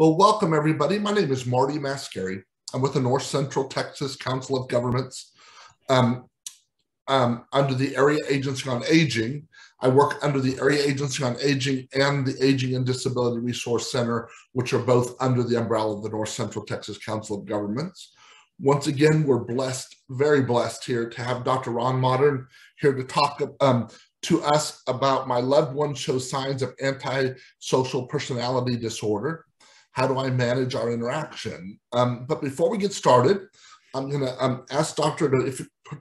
Well, welcome everybody. My name is Marty Mascari. I'm with the North Central Texas Council of Governments under the Area Agency on Aging. I work under the Area Agency on Aging and the Aging and Disability Resource Center, which are both under the umbrella of the North Central Texas Council of Governments. Once again, we're blessed, very blessed here to have Dr. Ron Mottern here to talk to us about My Loved One Shows Signs of Antisocial Personality Disorder. How do I manage our interaction? But before we get started, I'm going to ask Dr.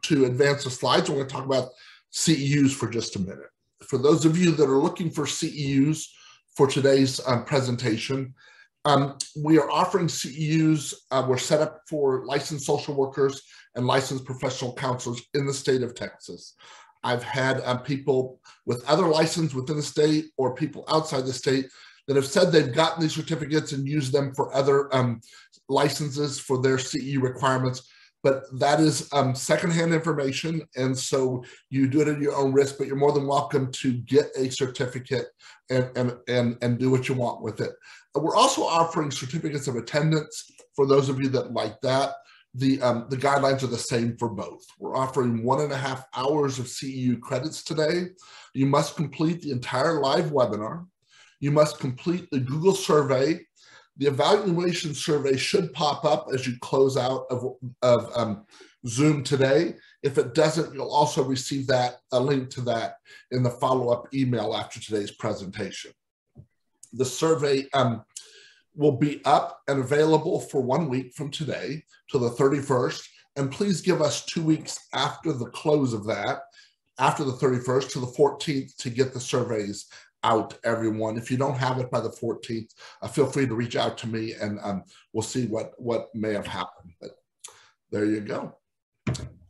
to advance the slides. We're going to talk about CEUs for just a minute. For those of you that are looking for CEUs for today's presentation, we are offering CEUs. We're set up for licensed social workers and licensed professional counselors in the state of Texas. I've had people with other licenses within the state or people outside the state that have said they've gotten these certificates and used them for other licenses for their CEU requirements. But that is secondhand information, and so you do it at your own risk, but you're more than welcome to get a certificate and do what you want with it. We're also offering certificates of attendance for those of you that like that. The guidelines are the same for both. We're offering 1.5 hours of CEU credits today. You must complete the entire live webinar. You must complete the Google survey. The evaluation survey should pop up as you close out of Zoom today. If it doesn't, you'll also receive a link to that in the follow-up email after today's presentation. The survey will be up and available for 1 week from today to the 31st. And please give us 2 weeks after the close of that, after the 31st to the 14th, to get the surveys out, everyone. If you don't have it by the 14th, feel free to reach out to me and we'll see what may have happened. But there you go.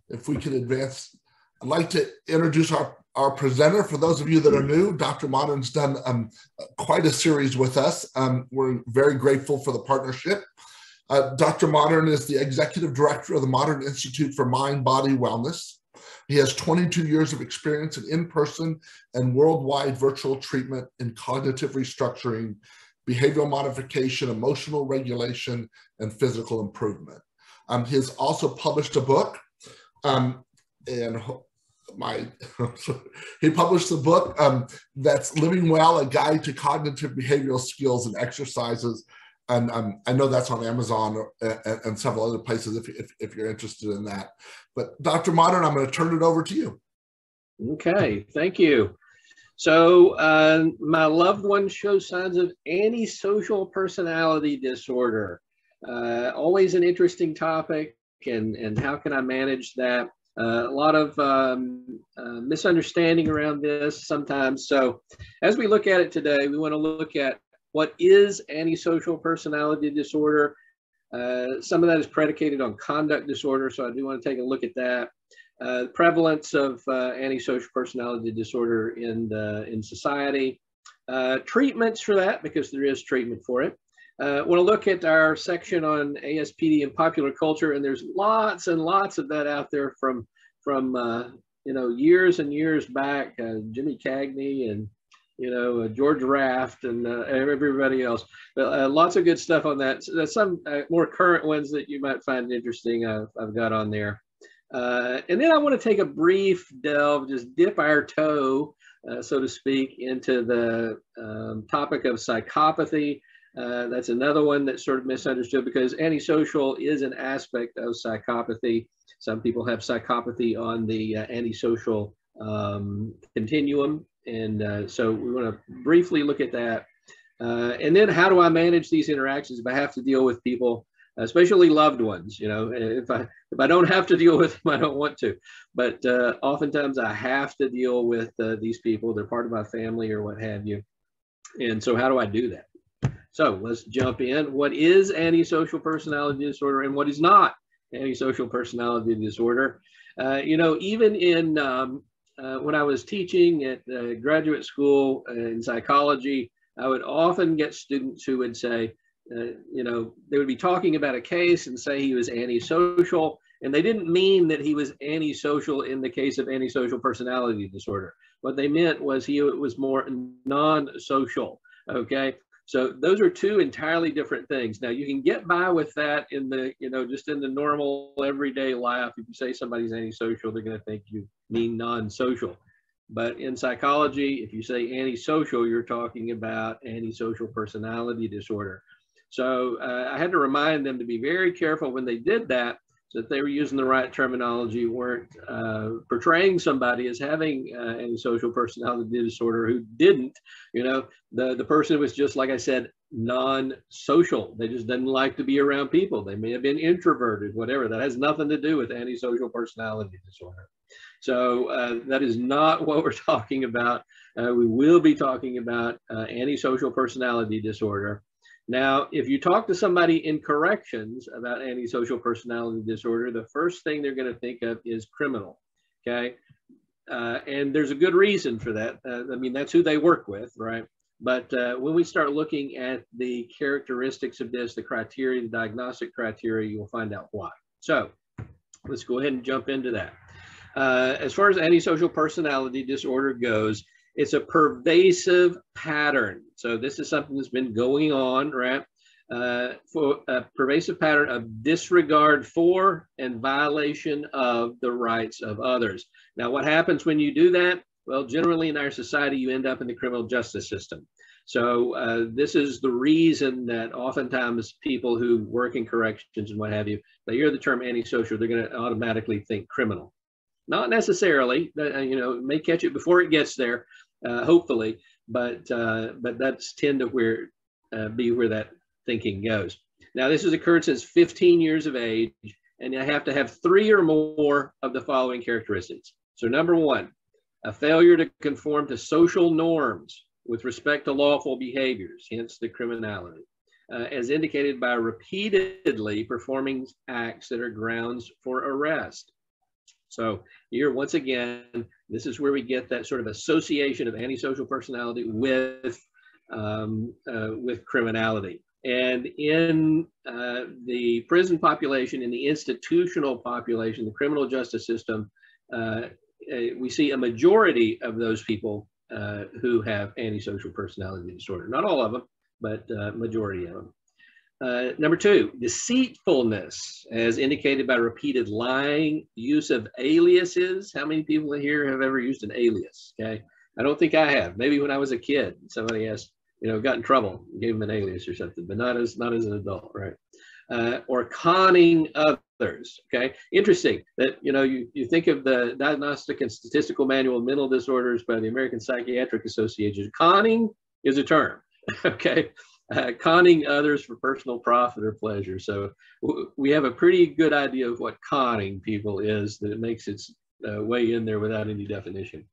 If we could advance, I'd like to introduce our presenter. For those of you that are new, Dr. Mottern's done quite a series with us. We're very grateful for the partnership. Dr. Mottern is the Executive Director of the Mottern Institute for Mind Body Wellness. He has 22 years of experience in in-person and worldwide virtual treatment in cognitive restructuring, behavioral modification, emotional regulation, and physical improvement. He has also published a book, he published a book that's Living Well, A Guide to Cognitive Behavioral Skills and Exercises. And I know that's on Amazon and several other places if you're interested in that. But Dr. Mottern, I'm going to turn it over to you. Okay, thank you. So My Loved One Shows Signs of Antisocial Personality Disorder. Always an interesting topic, and how can I manage that? A lot of misunderstanding around this sometimes. So as we look at it today, we want to look at what is antisocial personality disorder. Some of that is predicated on conduct disorder, so I do want to take a look at that. Prevalence of antisocial personality disorder in society. Treatments for that, because there is treatment for it. Want to look at our section on ASPD and popular culture, and there's lots and lots of that out there from years and years back. Jimmy Cagney and George Raft and everybody else. But, lots of good stuff on that. So there's some more current ones that you might find interesting I've got on there. And then I want to take a brief delve, just dip our toe, so to speak, into the topic of psychopathy. That's another one that's sort of misunderstood, because antisocial is an aspect of psychopathy. Some people have psychopathy on the antisocial continuum. And so we want to briefly look at that. And then how do I manage these interactions if I have to deal with people, especially loved ones? If I don't have to deal with them, I don't want to. But oftentimes I have to deal with these people. They're part of my family or what have you. And so how do I do that? So let's jump in. What is antisocial personality disorder and what is not antisocial personality disorder? Even in when I was teaching at graduate school in psychology, I would often get students who would say, they would be talking about a case and say he was antisocial, and they didn't mean that he was antisocial in the case of antisocial personality disorder. What they meant was he was more non-social, okay? So those are two entirely different things. Now you can get by with that in the, just in the normal everyday life. If you say somebody's antisocial, they're going to think you mean non-social. But in psychology, if you say antisocial, you're talking about antisocial personality disorder. So I had to remind them to be very careful when they did that, so that they were using the right terminology, weren't portraying somebody as having antisocial personality disorder who didn't. The person was just, like I said, non-social. They just didn't like to be around people. They may have been introverted, whatever. That has nothing to do with antisocial personality disorder. So that is not what we're talking about. We will be talking about antisocial personality disorder. Now, if you talk to somebody in corrections about antisocial personality disorder, the first thing they're going to think of is criminal, okay? And there's a good reason for that. I mean, that's who they work with, right? But when we start looking at the characteristics of this, the criteria, the diagnostic criteria, you'll find out why. So let's go ahead and jump into that. As far as antisocial personality disorder goes, it's a pervasive pattern. So this is something that's been going on, right? For a pervasive pattern of disregard for and violation of the rights of others. Now, what happens when you do that? Well, generally in our society, you end up in the criminal justice system. So this is the reason that oftentimes people who work in corrections and what have you, they hear the term antisocial, they're going to automatically think criminal. Not necessarily, it may catch it before it gets there, hopefully, but that's tend to be where that thinking goes. Now, this has occurred since 15 years of age, and you have to have 3 or more of the following characteristics. So number 1, a failure to conform to social norms with respect to lawful behaviors, hence the criminality, as indicated by repeatedly performing acts that are grounds for arrest. So here, once again, this is where we get that sort of association of antisocial personality with criminality. And in the prison population, in the institutional population, the criminal justice system, we see a majority of those people who have antisocial personality disorder. Not all of them, but majority of them. Number 2, deceitfulness, as indicated by repeated lying, use of aliases. How many people here have ever used an alias? Okay, I don't think I have. Maybe when I was a kid, somebody asked, got in trouble, gave them an alias or something, but not as an adult, right? Or conning others. Okay, interesting that you think of the Diagnostic and Statistical Manual of Mental Disorders by the American Psychiatric Association. Conning is a term. Okay. Conning others for personal profit or pleasure. So we have a pretty good idea of what conning people is, that it makes its way in there without any definition.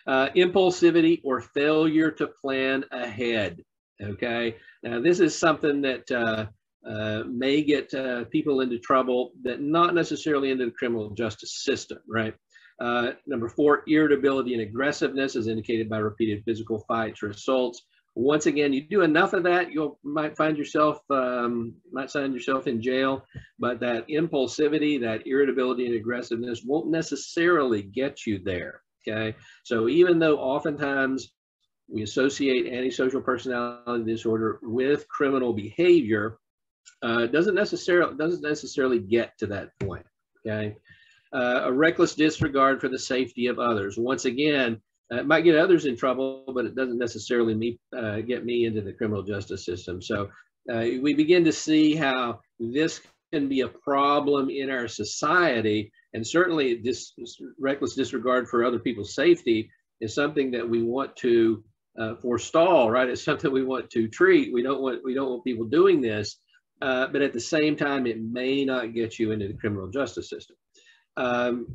Impulsivity or failure to plan ahead. Okay, now this is something that may get people into trouble, that not necessarily into the criminal justice system, right? Number 4, irritability and aggressiveness, as indicated by repeated physical fights or assaults. Once again, you do enough of that, you might find yourself in jail. But that impulsivity, that irritability and aggressiveness won't necessarily get you there. Okay, so even though oftentimes we associate antisocial personality disorder with criminal behavior, doesn't necessarily get to that point. Okay, a reckless disregard for the safety of others. Once again, it might get others in trouble, but it doesn't necessarily get me into the criminal justice system. So we begin to see how this can be a problem in our society. And certainly this reckless disregard for other people's safety is something that we want to forestall, right? It's something we want to treat. We don't want people doing this, but at the same time, it may not get you into the criminal justice system.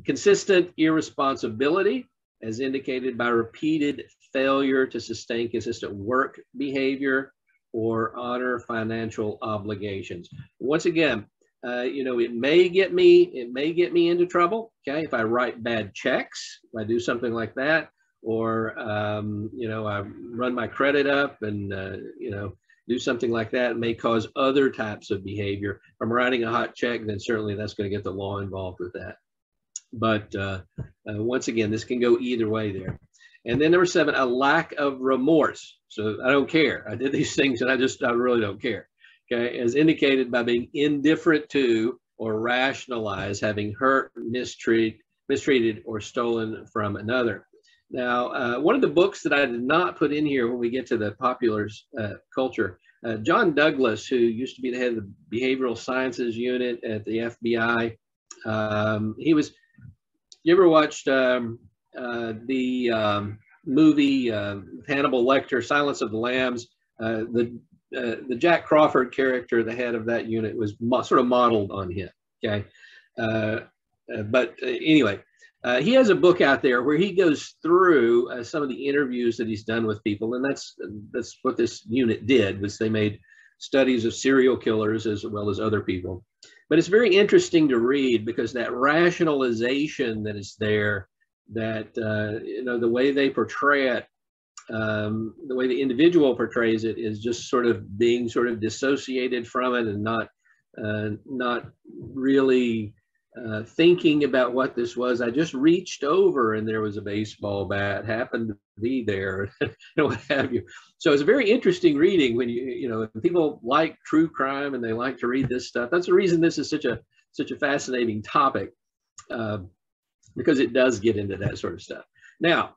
Consistent irresponsibility, as indicated by repeated failure to sustain consistent work behavior or honor financial obligations. Once again, it may get me into trouble. Okay, if I write bad checks, if I do something like that, or I run my credit up and do something like that, it may cause other types of behavior. If I'm writing a hot check, then certainly that's going to get the law involved with that. But once again, this can go either way there. And then number 7, a lack of remorse. So I don't care. I did these things and I really don't care. Okay, as indicated by being indifferent to or rationalize having hurt, mistreated, or stolen from another. Now, one of the books that I did not put in here when we get to the popular culture, John Douglas, who used to be the head of the Behavioral Sciences Unit at the FBI, you ever watched the movie Hannibal Lecter, Silence of the Lambs? The Jack Crawford character, the head of that unit, was sort of modeled on him. Okay, anyway, he has a book out there where he goes through some of the interviews that he's done with people, and that's what this unit did. Was they made studies of serial killers as well as other people. But it's very interesting to read because that rationalization that is there, that the way they portray it, the way the individual portrays it is just sort of being sort of dissociated from it and not really thinking about what this was. I just reached over and there was a baseball bat, happened to be there, what have you. So it's a very interesting reading when people like true crime and they like to read this stuff. That's the reason this is such a fascinating topic, because it does get into that sort of stuff. Now,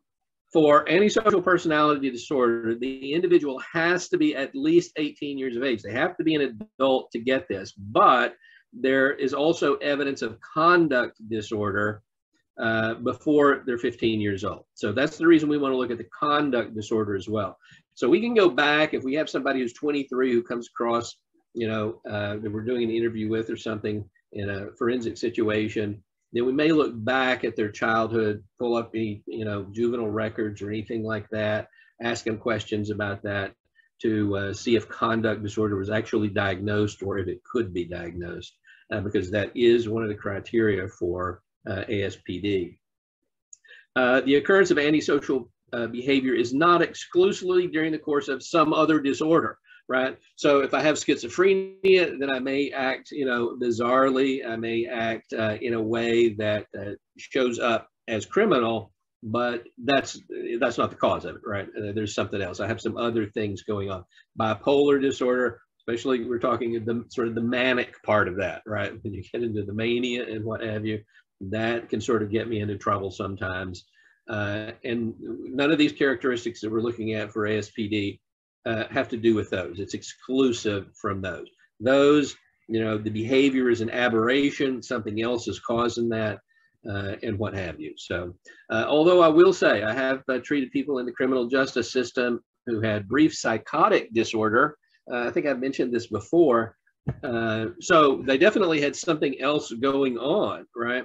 for antisocial personality disorder, the individual has to be at least 18 years of age. They have to be an adult to get this, but there is also evidence of conduct disorder before they're 15 years old. So that's the reason we want to look at the conduct disorder as well. So we can go back, if we have somebody who's 23 who comes across, that we're doing an interview with or something in a forensic situation, then we may look back at their childhood, pull up any, juvenile records or anything like that, ask them questions about that to see if conduct disorder was actually diagnosed or if it could be diagnosed, because that is one of the criteria for ASPD. The occurrence of antisocial behavior is not exclusively during the course of some other disorder. Right. So if I have schizophrenia, then I may act, bizarrely. I may act in a way that shows up as criminal, but that's not the cause of it. Right. There's something else. I have some other things going on. Bipolar disorder, especially we're talking the sort of the manic part of that. Right. When you get into the mania and what have you, that can sort of get me into trouble sometimes. And none of these characteristics that we're looking at for ASPD have to do with those. It's exclusive from those. Those, the behavior is an aberration, something else is causing that, and what have you. So, although I will say I have treated people in the criminal justice system who had brief psychotic disorder. I think I've mentioned this before. So they definitely had something else going on, right?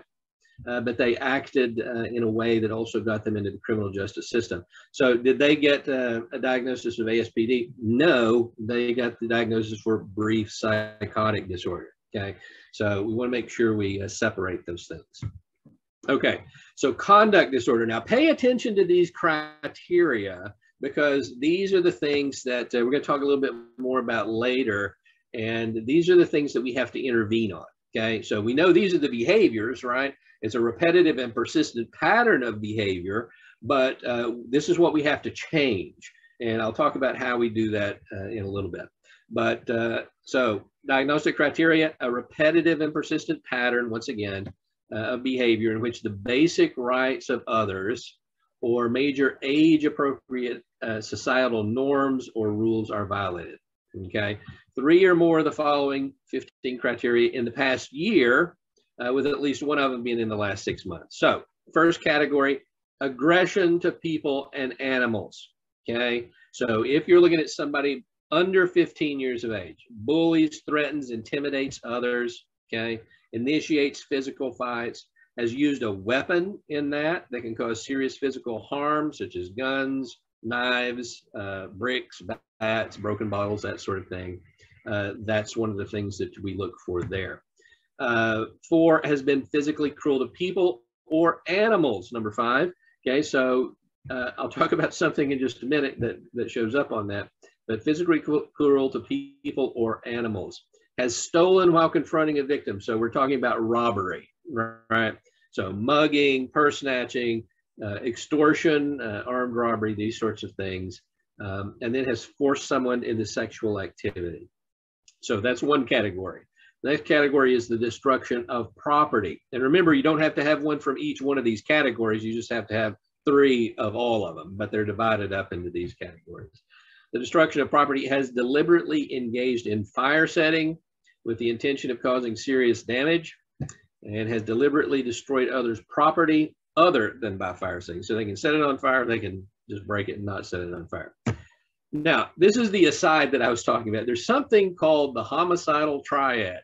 But they acted in a way that also got them into the criminal justice system. So did they get a diagnosis of ASPD? No, they got the diagnosis for brief psychotic disorder, okay? So we want to make sure we separate those things. Okay, so conduct disorder. Now pay attention to these criteria, because these are the things that we're going to talk a little bit more about later, and these are the things that we have to intervene on, okay? So we know these are the behaviors, right? It's a repetitive and persistent pattern of behavior, but this is what we have to change. And I'll talk about how we do that in a little bit. But so diagnostic criteria, a repetitive and persistent pattern, once again, of behavior in which the basic rights of others or major age-appropriate societal norms or rules are violated, okay? 3 or more of the following 15 criteria in the past year, with at least one of them being in the last 6 months. So first category, aggression to people and animals, okay? So if you're looking at somebody under 15 years of age, bullies, threatens, intimidates others, okay? Initiates physical fights, has used a weapon in that can cause serious physical harm, such as guns, knives, bricks, bats, broken bottles, that sort of thing. That's one of the things that we look for there. 4, has been physically cruel to people or animals, number 5. Okay, so I'll talk about something in just a minute that shows up on that. But physically cruel to people or animals. Has stolen while confronting a victim. So we're talking about robbery, right? So mugging, purse snatching, extortion, armed robbery, these sorts of things, and then has forced someone into sexual activity. So that's one category. The next category is the destruction of property. And remember, you don't have to have one from each one of these categories. You just have to have 3 of all of them, but they're divided up into these categories. The destruction of property has deliberately engaged in fire setting with the intention of causing serious damage, and has deliberately destroyed others' property other than by fire setting. So they can set it on fire, they can just break it and not set it on fire. Now, this is the aside that I was talking about. There's something called the homicidal triad,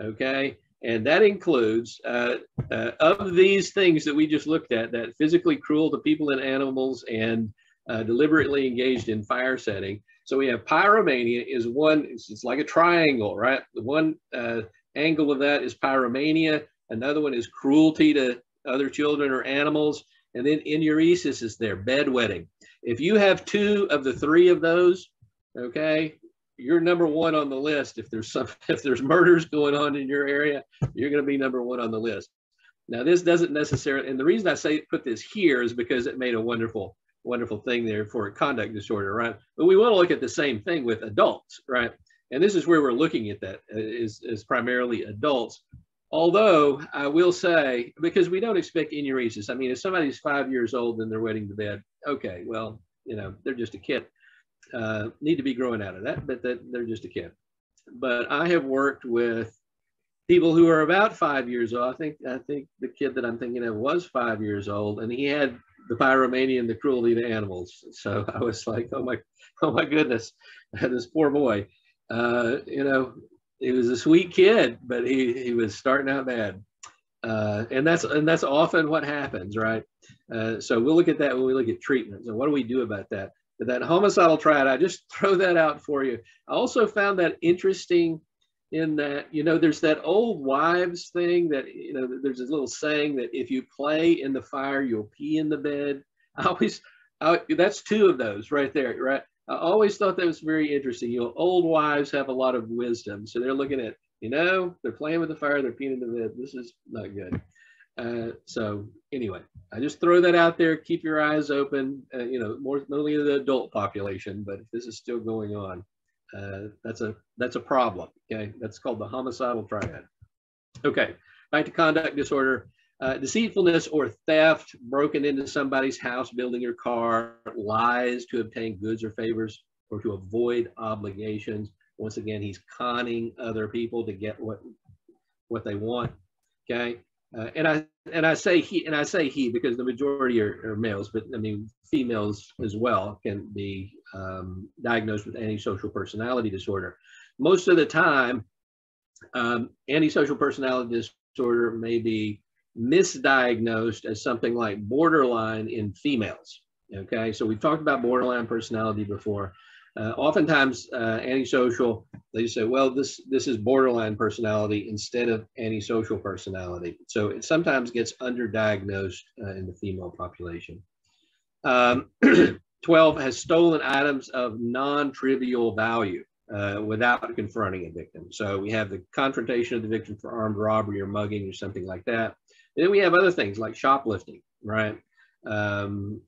okay? And that includes, of these things that we just looked at, that physically cruel to people and animals and deliberately engaged in fire setting. So we have pyromania is one, it's like a triangle, right? The one angle of that is pyromania. Another one is cruelty to other children or animals. And then enuresis is there, bedwetting. If you have 2 of the 3 of those, okay, you're number 1 on the list. If there's murders going on in your area, you're going to be number 1 on the list. Now, this doesn't necessarily, and the reason I say put this here is because it made a wonderful thing there for a conduct disorder, right? But we want to look at the same thing with adults, right? And this is where we're looking at that is primarily adults. Although I will say, because we don't expect enuresis. I mean, if somebody's 5 years old and they're wetting the bed, okay, well, you know, they're just a kid. Need to be growing out of that, but they're just a kid. But I have worked with people who are about 5 years old. I think the kid that I'm thinking of was 5 years old, and he had the pyromania and the cruelty to animals. So I was like, oh my goodness, this poor boy. You know, he was a sweet kid, but he was starting out bad. And that's often what happens, right? So we'll look at that when we look at treatment. So what do we do about that? But that homicidal triad, I just throw that out for you. I also found that interesting in that, you know, there's that old wives thing that, you know, there's this little saying that if you play in the fire, you'll pee in the bed. That's 2 of those right there, right? I always thought that was very interesting. You know, old wives have a lot of wisdom. So they're looking at, you know, they're playing with the fire, they're peeing in the bed. This is not good. So anyway, I just throw that out there. Keep your eyes open, you know, more not only the adult population, but if this is still going on, that's a problem. Okay, that's called the homicidal triad. Okay, back to conduct disorder. Deceitfulness or theft, broken into somebody's house, building your car, lies to obtain goods or favors or to avoid obligations. Once again, he's conning other people to get what they want. Okay, and I say he because the majority are males, but I mean females as well can be diagnosed with antisocial personality disorder. Most of the time, antisocial personality disorder may be misdiagnosed as something like borderline in females. Okay, so we've talked about borderline personality before. Oftentimes, antisocial, they say, well, this is borderline personality instead of antisocial personality. So it sometimes gets underdiagnosed in the female population. 12 has stolen items of non-trivial value without confronting a victim. So we have the confrontation of the victim for armed robbery or mugging or something like that. And then we have other things like shoplifting, right?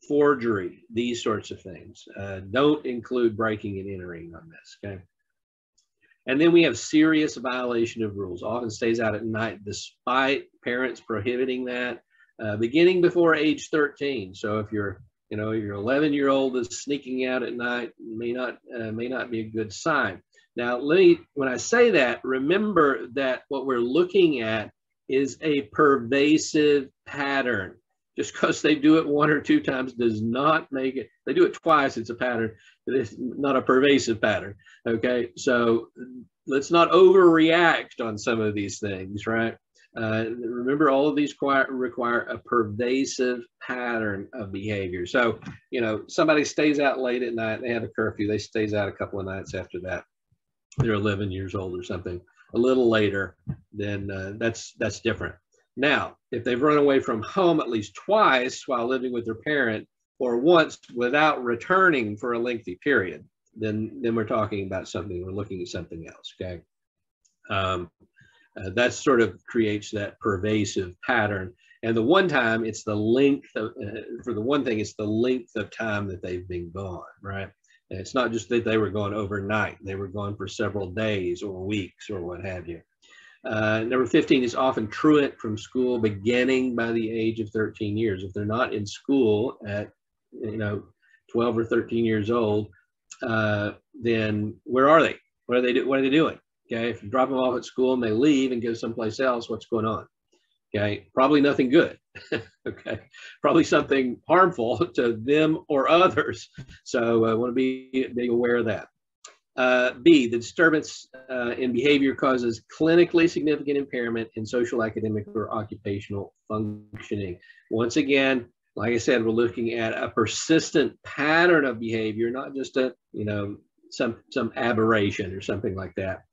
Forgery, these sorts of things. Don't include breaking and entering on this, okay? And then we have serious violation of rules, often stays out at night despite parents prohibiting that, beginning before age 13. So if your 11-year-old is sneaking out at night, may not be a good sign. Now, when I say that, remember that what we're looking at is a pervasive pattern. Just because they do it 1 or 2 times does not make it. They do it twice, it's a pattern, but it's not a pervasive pattern. Okay, so let's not overreact on some of these things, right? Remember, all of these require a pervasive pattern of behavior. So, you know, somebody stays out late at night, they have a curfew, they stays out a couple of nights after that. They're 11 years old or something. A little later, then that's different. Now, if they've run away from home at least twice while living with their parent, or once without returning for a lengthy period, then we're talking about something, we're looking at something else, okay? That sort of creates that pervasive pattern. And the one time, it's the length of, for the one thing, it's the length of time that they've been gone, right? And it's not just that they were gone overnight. They were gone for several days or weeks or what have you. Number 15 is often truant from school beginning by the age of 13 years. If they're not in school at, 12 or 13 years old, then where are they? What are they doing? Okay, if you drop them off at school and they leave and go someplace else, what's going on? Okay, probably nothing good. Okay, probably something harmful to them or others. So I want to be aware of that. B, the disturbance in behavior causes clinically significant impairment in social, academic, or occupational functioning. Once again, like I said, we're looking at a persistent pattern of behavior, not just a, some aberration or something like that,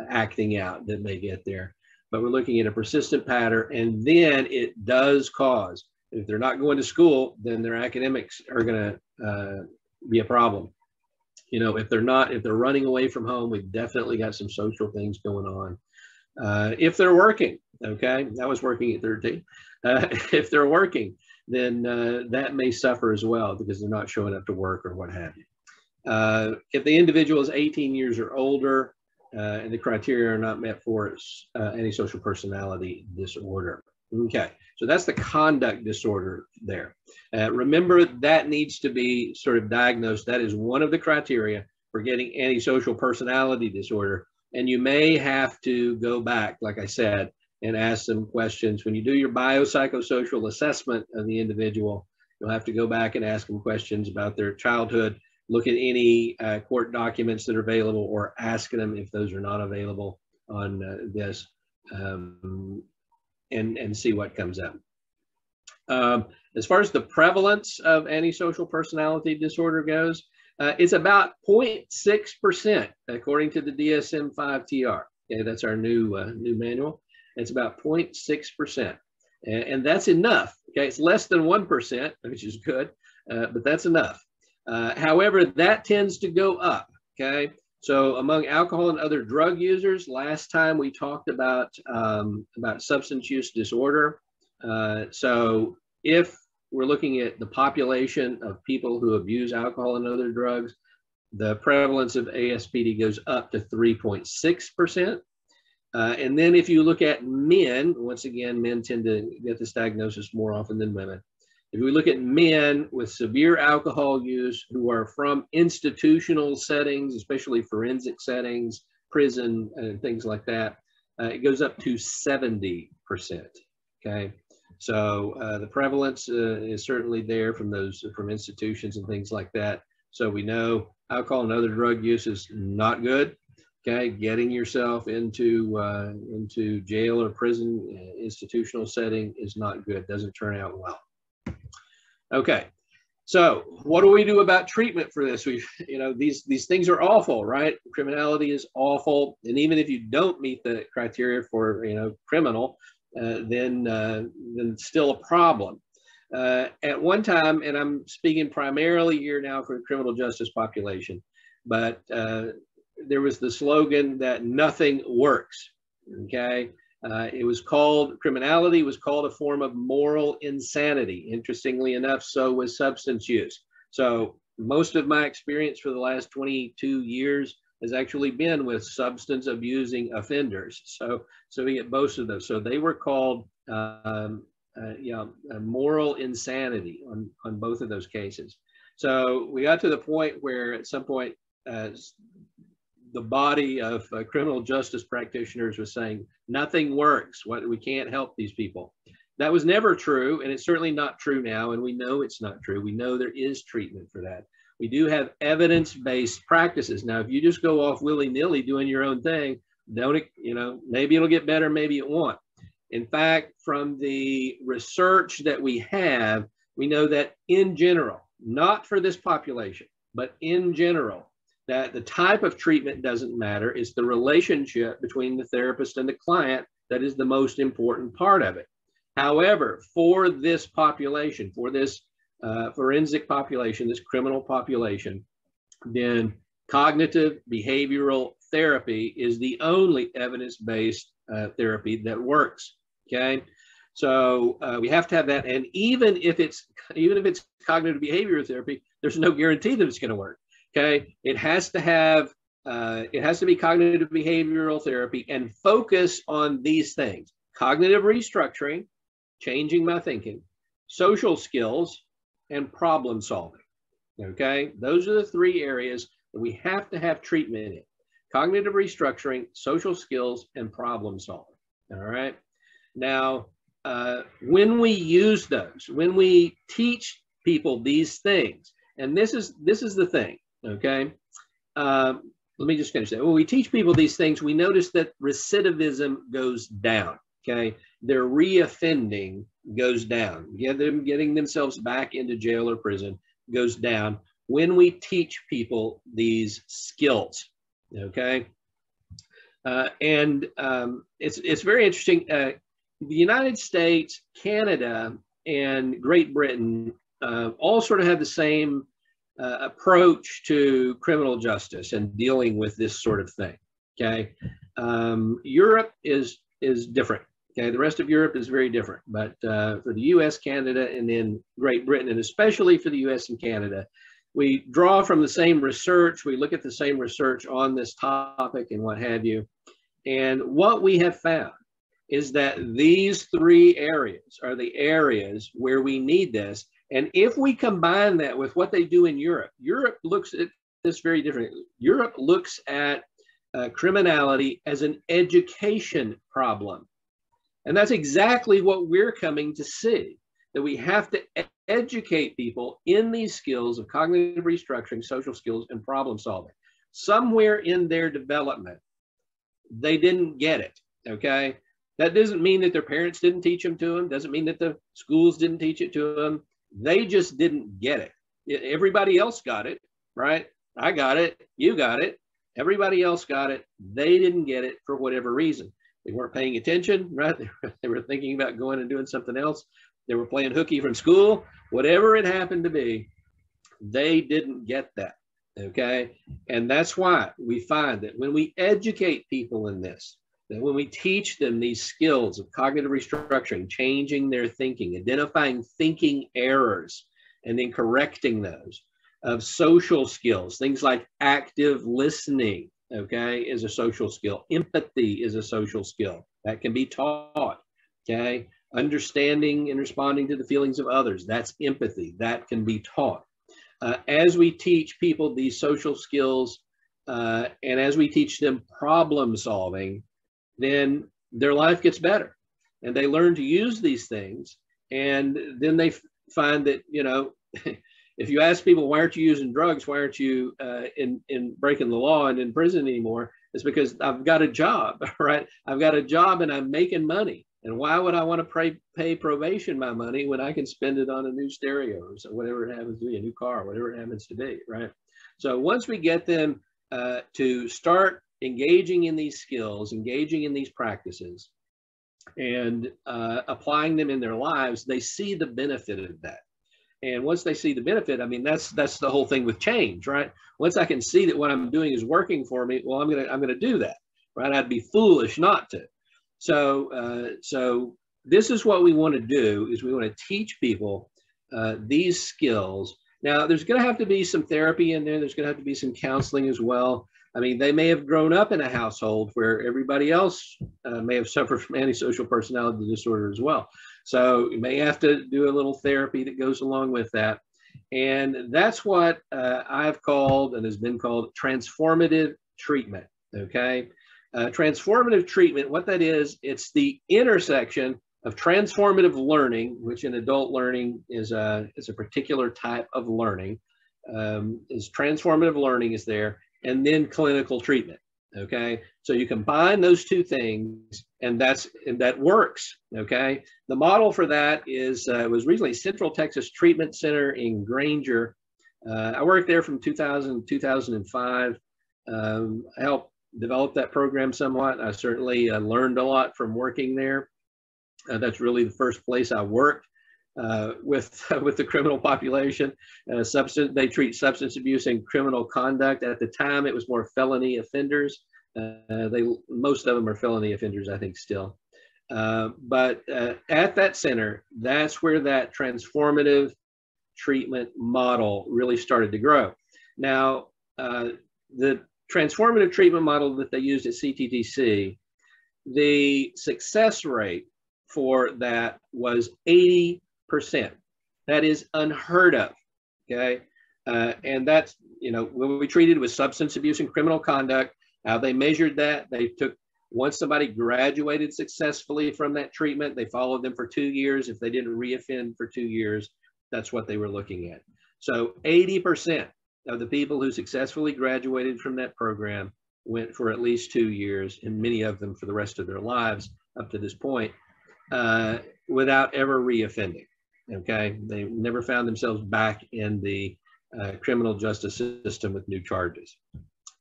acting out that may get there. But we're looking at a persistent pattern, and then it does cause, if they're not going to school, then their academics are going to be a problem. If they're running away from home, we've definitely got some social things going on. If they're working, okay, I was working at 13. If they're working, then that may suffer as well because they're not showing up to work or what have you. If the individual is 18 years or older, and the criteria are not met for antisocial personality disorder. Okay, so that's the conduct disorder there. Remember, that needs to be sort of diagnosed. That is one of the criteria for getting antisocial personality disorder. And you may have to go back, like I said, and ask some questions. When you do your biopsychosocial assessment of the individual, you'll have to go back and ask them questions about their childhood, look at any court documents that are available, or ask them if those are not available on this, and see what comes up. As far as the prevalence of antisocial personality disorder goes, it's about 0.6% according to the DSM-5-TR. Okay, that's our new manual. It's about 0.6%, and that's enough. Okay, it's less than 1%, which is good, but that's enough. However, that tends to go up. Okay, so among alcohol and other drug users, last time we talked about substance use disorder. So if we're looking at the population of people who abuse alcohol and other drugs, the prevalence of ASPD goes up to 3.6%. And then if you look at men, once again, men tend to get this diagnosis more often than women. If we look at men with severe alcohol use who are from institutional settings, especially forensic settings, prison, and things like that, it goes up to 70%. Okay, so the prevalence is certainly there from institutions and things like that. So we know alcohol and other drug use is not good. Okay, getting yourself into jail or prison, institutional setting is not good. Doesn't turn out well. Okay, so what do we do about treatment for this? These things are awful, right? Criminality is awful, and even if you don't meet the criteria for criminal, then still a problem. At one time, and I'm speaking primarily here now for the criminal justice population, but there was the slogan that nothing works. Okay. Criminality was called a form of moral insanity. Interestingly enough, so was substance use. So most of my experience for the last 22 years has actually been with substance abusing offenders. So we get both of those. So they were called moral insanity on both of those cases. So we got to the point where at some point the body of criminal justice practitioners was saying, nothing works, we can't help these people. That was never true, and it's certainly not true now, and we know it's not true. We know there is treatment for that. We do have evidence-based practices. Now, if you just go off willy-nilly doing your own thing, maybe it'll get better, maybe it won't. In fact, from the research that we have, we know that in general, not for this population, but in general, that the type of treatment doesn't matter. It's the relationship between the therapist and the client that is the most important part of it. However, for this population, for this forensic population, this criminal population, then cognitive behavioral therapy is the only evidence-based therapy that works. Okay, So we have to have that. And even if it's cognitive behavioral therapy, there's no guarantee that it's going to work. Okay, it has to be cognitive behavioral therapy and focus on these things: cognitive restructuring, changing my thinking, social skills, and problem solving. Okay, those are the three areas that we have to have treatment in: cognitive restructuring, social skills, and problem solving. All right. Now, when we use those, when we teach people these things, and this is the thing. Okay. Let me just finish that. When we teach people these things, we notice that recidivism goes down. Okay. Their reoffending goes down. Getting themselves back into jail or prison goes down when we teach people these skills. Okay. It's very interesting. The United States, Canada, and Great Britain all sort of have the same approach to criminal justice and dealing with this sort of thing. Okay. Europe is different. Okay. The rest of Europe is very different, but for the US, Canada, and then Great Britain, and especially for the US and Canada, we draw from the same research. We look at the same research on this topic and what have you. And what we have found is that these three areas are the areas where we need this. And if we combine that with what they do in Europe, Europe looks at this very differently. Europe looks at criminality as an education problem. And that's exactly what we're coming to see, that we have to educate people in these skills of cognitive restructuring, social skills, and problem solving. Somewhere in their development, they didn't get it. Okay. That doesn't mean that their parents didn't teach them to them. Doesn't mean that the schools didn't teach it to them. They just didn't get it. Everybody else got it, right? I got it. You got it. Everybody else got it. They didn't get it for whatever reason. They weren't paying attention, right? They were thinking about going and doing something else. They were playing hooky from school. Whatever it happened to be, they didn't get that, okay? And that's why we find that when we educate people in this, that when we teach them these skills of cognitive restructuring, changing their thinking, identifying thinking errors, and then correcting those, of social skills, things like active listening, okay, is a social skill. Empathy is a social skill that can be taught, okay? Understanding and responding to the feelings of others, that's empathy, that can be taught. As we teach people these social skills and as we teach them problem solving, then their life gets better and they learn to use these things. And then they find that, you know, if you ask people, why aren't you using drugs? Why aren't you in breaking the law and in prison anymore? It's because I've got a job, right? I've got a job and I'm making money. And why would I want to pay probation my money when I can spend it on a new stereo or so, whatever it happens to be, a new car, whatever it happens to be, right? So once we get them to start engaging in these skills, engaging in these practices, and applying them in their lives, they see the benefit of that. And once they see the benefit, I mean, that's the whole thing with change, right? Once I can see that what I'm doing is working for me, well, I'm gonna do that, right? I'd be foolish not to. So this is what we want to do: is we want to teach people these skills. Now, there's going to have to be some therapy in there. There's going to have to be some counseling as well. I mean, they may have grown up in a household where everybody else may have suffered from antisocial personality disorder as well. So you may have to do a little therapy that goes along with that. And that's what I've called and has been called transformative treatment, okay? Transformative treatment, what that is, it's the intersection of transformative learning, which in adult learning is a particular type of learning, is transformative learning is there, and then clinical treatment, okay? So you combine those two things, and that works, okay? The model for that is was originally Central Texas Treatment Center in Granger. I worked there from 2000 to 2005. I helped develop that program somewhat. I certainly learned a lot from working there. That's really the first place I worked with the criminal population. They treat substance abuse and criminal conduct. At the time, it was more felony offenders. Most of them are felony offenders, I think, still. But at that center, that's where that transformative treatment model really started to grow. Now, the transformative treatment model that they used at CTTC, the success rate for that was 80%. That is unheard of, okay? And that's, you know, when we treated with substance abuse and criminal conduct, how they measured that, they took, once somebody graduated successfully from that treatment, they followed them for 2 years. If they didn't reoffend for 2 years, that's what they were looking at. So 80% of the people who successfully graduated from that program went for at least 2 years, and many of them for the rest of their lives up to this point, without ever reoffending. Okay, they never found themselves back in the criminal justice system with new charges.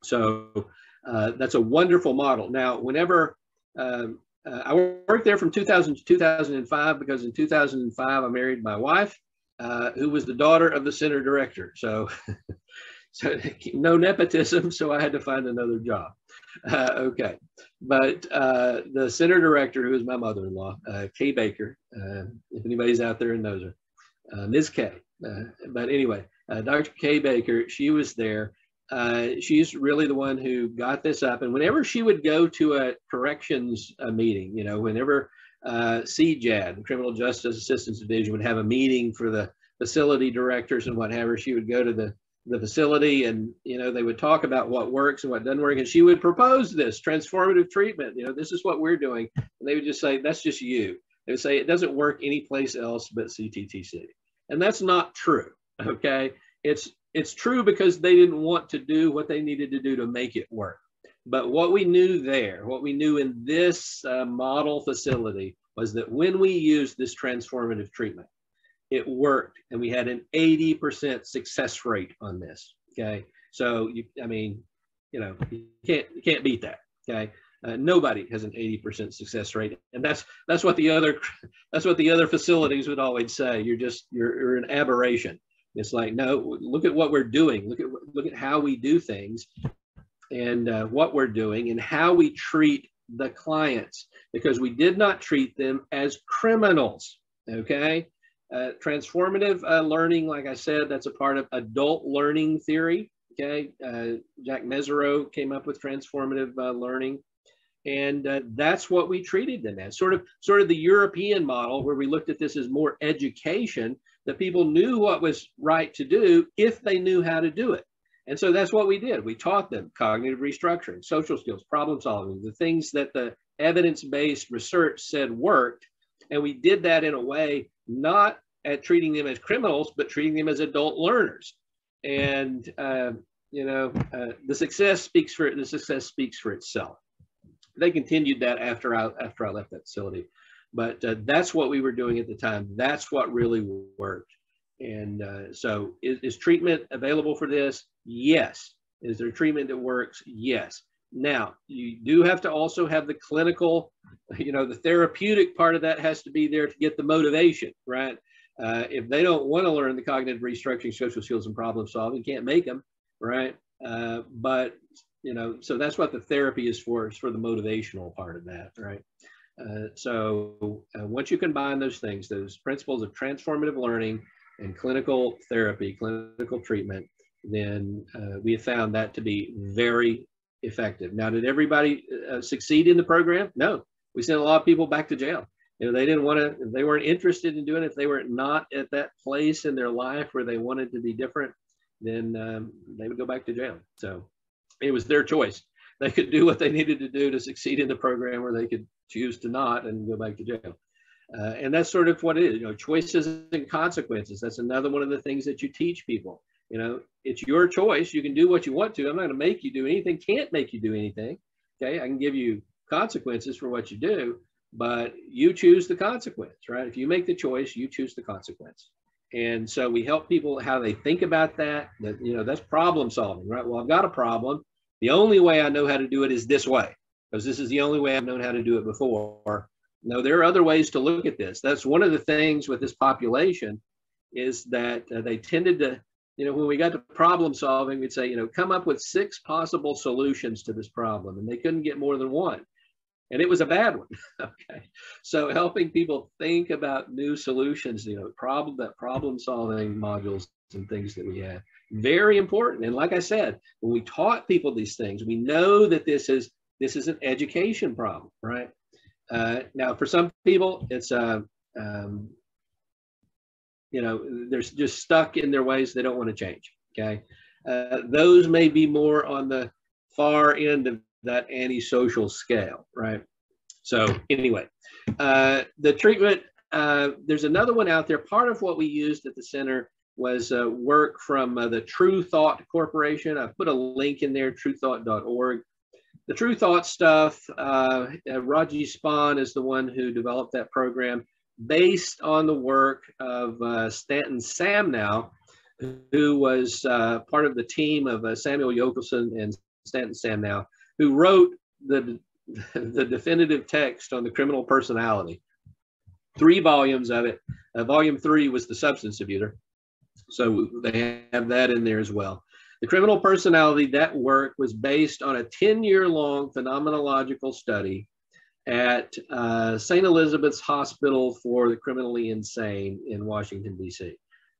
So that's a wonderful model. Now, whenever I worked there from 2000 to 2005, because in 2005 I married my wife, who was the daughter of the center director. So, so no nepotism, so I had to find another job. Okay, but the center director, who is my mother-in-law, Kay Baker, if anybody's out there and knows her, Ms. Kay. But anyway, Dr. Kay Baker, she was there. She's really the one who got this up. And whenever she would go to a corrections meeting, you know, whenever CJAD, the Criminal Justice Assistance Division, would have a meeting for the facility directors and whatever, she would go to the facility, and, you know, they would talk about what works and what doesn't work. And she would propose this transformative treatment. You know, this is what we're doing. And they would just say, that's just you. They would say, it doesn't work anyplace else but CTTC. And that's not true. Okay. It's true because they didn't want to do what they needed to do to make it work. But what we knew there, what we knew in this model facility, was that when we used this transformative treatment, it worked, and we had an 80% success rate on this. Okay, so I mean, you know, you can't beat that. Okay, nobody has an 80% success rate, and that's what the other facilities would always say. You're an aberration. It's like, no, look at what we're doing. Look at how we do things, and what we're doing, and how we treat the clients, because we did not treat them as criminals. Okay. Transformative learning, like I said, that's a part of adult learning theory. Okay, Jack Mesereau came up with transformative learning, and that's what we treated them as. Sort of the European model, where we looked at this as more education, that people knew what was right to do if they knew how to do it. And so that's what we did. We taught them cognitive restructuring, social skills, problem solving, the things that the evidence-based research said worked. And we did that in a way not at treating them as criminals, but treating them as adult learners. And you know, the success speaks for itself. They continued that after I left that facility, but that's what we were doing at the time. That's what really worked. And so, is treatment available for this? Yes. Is there treatment that works? Yes. Now, you do have to also have the clinical, you know, the therapeutic part of that has to be there to get the motivation, right? If they don't want to learn the cognitive restructuring, social skills, and problem solving, you can't make them, right? But, you know, so that's what the therapy is for the motivational part of that, right? So once you combine those things, those principles of transformative learning and clinical therapy, clinical treatment, then we have found that to be very effective. Now, did everybody succeed in the program? No. We sent a lot of people back to jail. You know, they didn't want to, they weren't interested in doing it. If they were not at that place in their life where they wanted to be different, then they would go back to jail. So it was their choice. They could do what they needed to do to succeed in the program, or they could choose to not and go back to jail. And that's sort of what it is, you know, choices and consequences. That's another one of the things that you teach people. You know, it's your choice. You can do what you want to. I'm not going to make you do anything, can't make you do anything. Okay, I can give you consequences for what you do, but you choose the consequence, right? If you make the choice, you choose the consequence. And so we help people how they think about that, you know, that's problem solving, right? Well, I've got a problem. The only way I know how to do it is this way, because this is the only way I've known how to do it before. No, there are other ways to look at this. That's one of the things with this population, is that they tended to, you know, when we got to problem solving, we'd say, you know, come up with 6 possible solutions to this problem. And they couldn't get more than one. and it was a bad one. Okay, so helping people think about new solutions, you know, problem solving modules and things that we had, very important. And like I said, when we taught people these things, we know that this is an education problem, right? Now, for some people, it's you know, they're just stuck in their ways. They don't want to change. Okay, those may be more on the far end of that antisocial scale, right? So anyway, the treatment, there's another one out there. Part of what we used at the center was work from the True Thought Corporation. I put a link in there, truethought.org. The True Thought stuff, Raji Spahn is the one who developed that program based on the work of Stanton Samnow, who was part of the team of Samuel Yochelson and Stanton Samnow, who wrote the definitive text on the criminal personality. 3 volumes of it. Volume 3 was the substance abuser. So they have that in there as well. The criminal personality, that work was based on a 10-year-long phenomenological study at St. Elizabeth's Hospital for the Criminally Insane in Washington, D.C.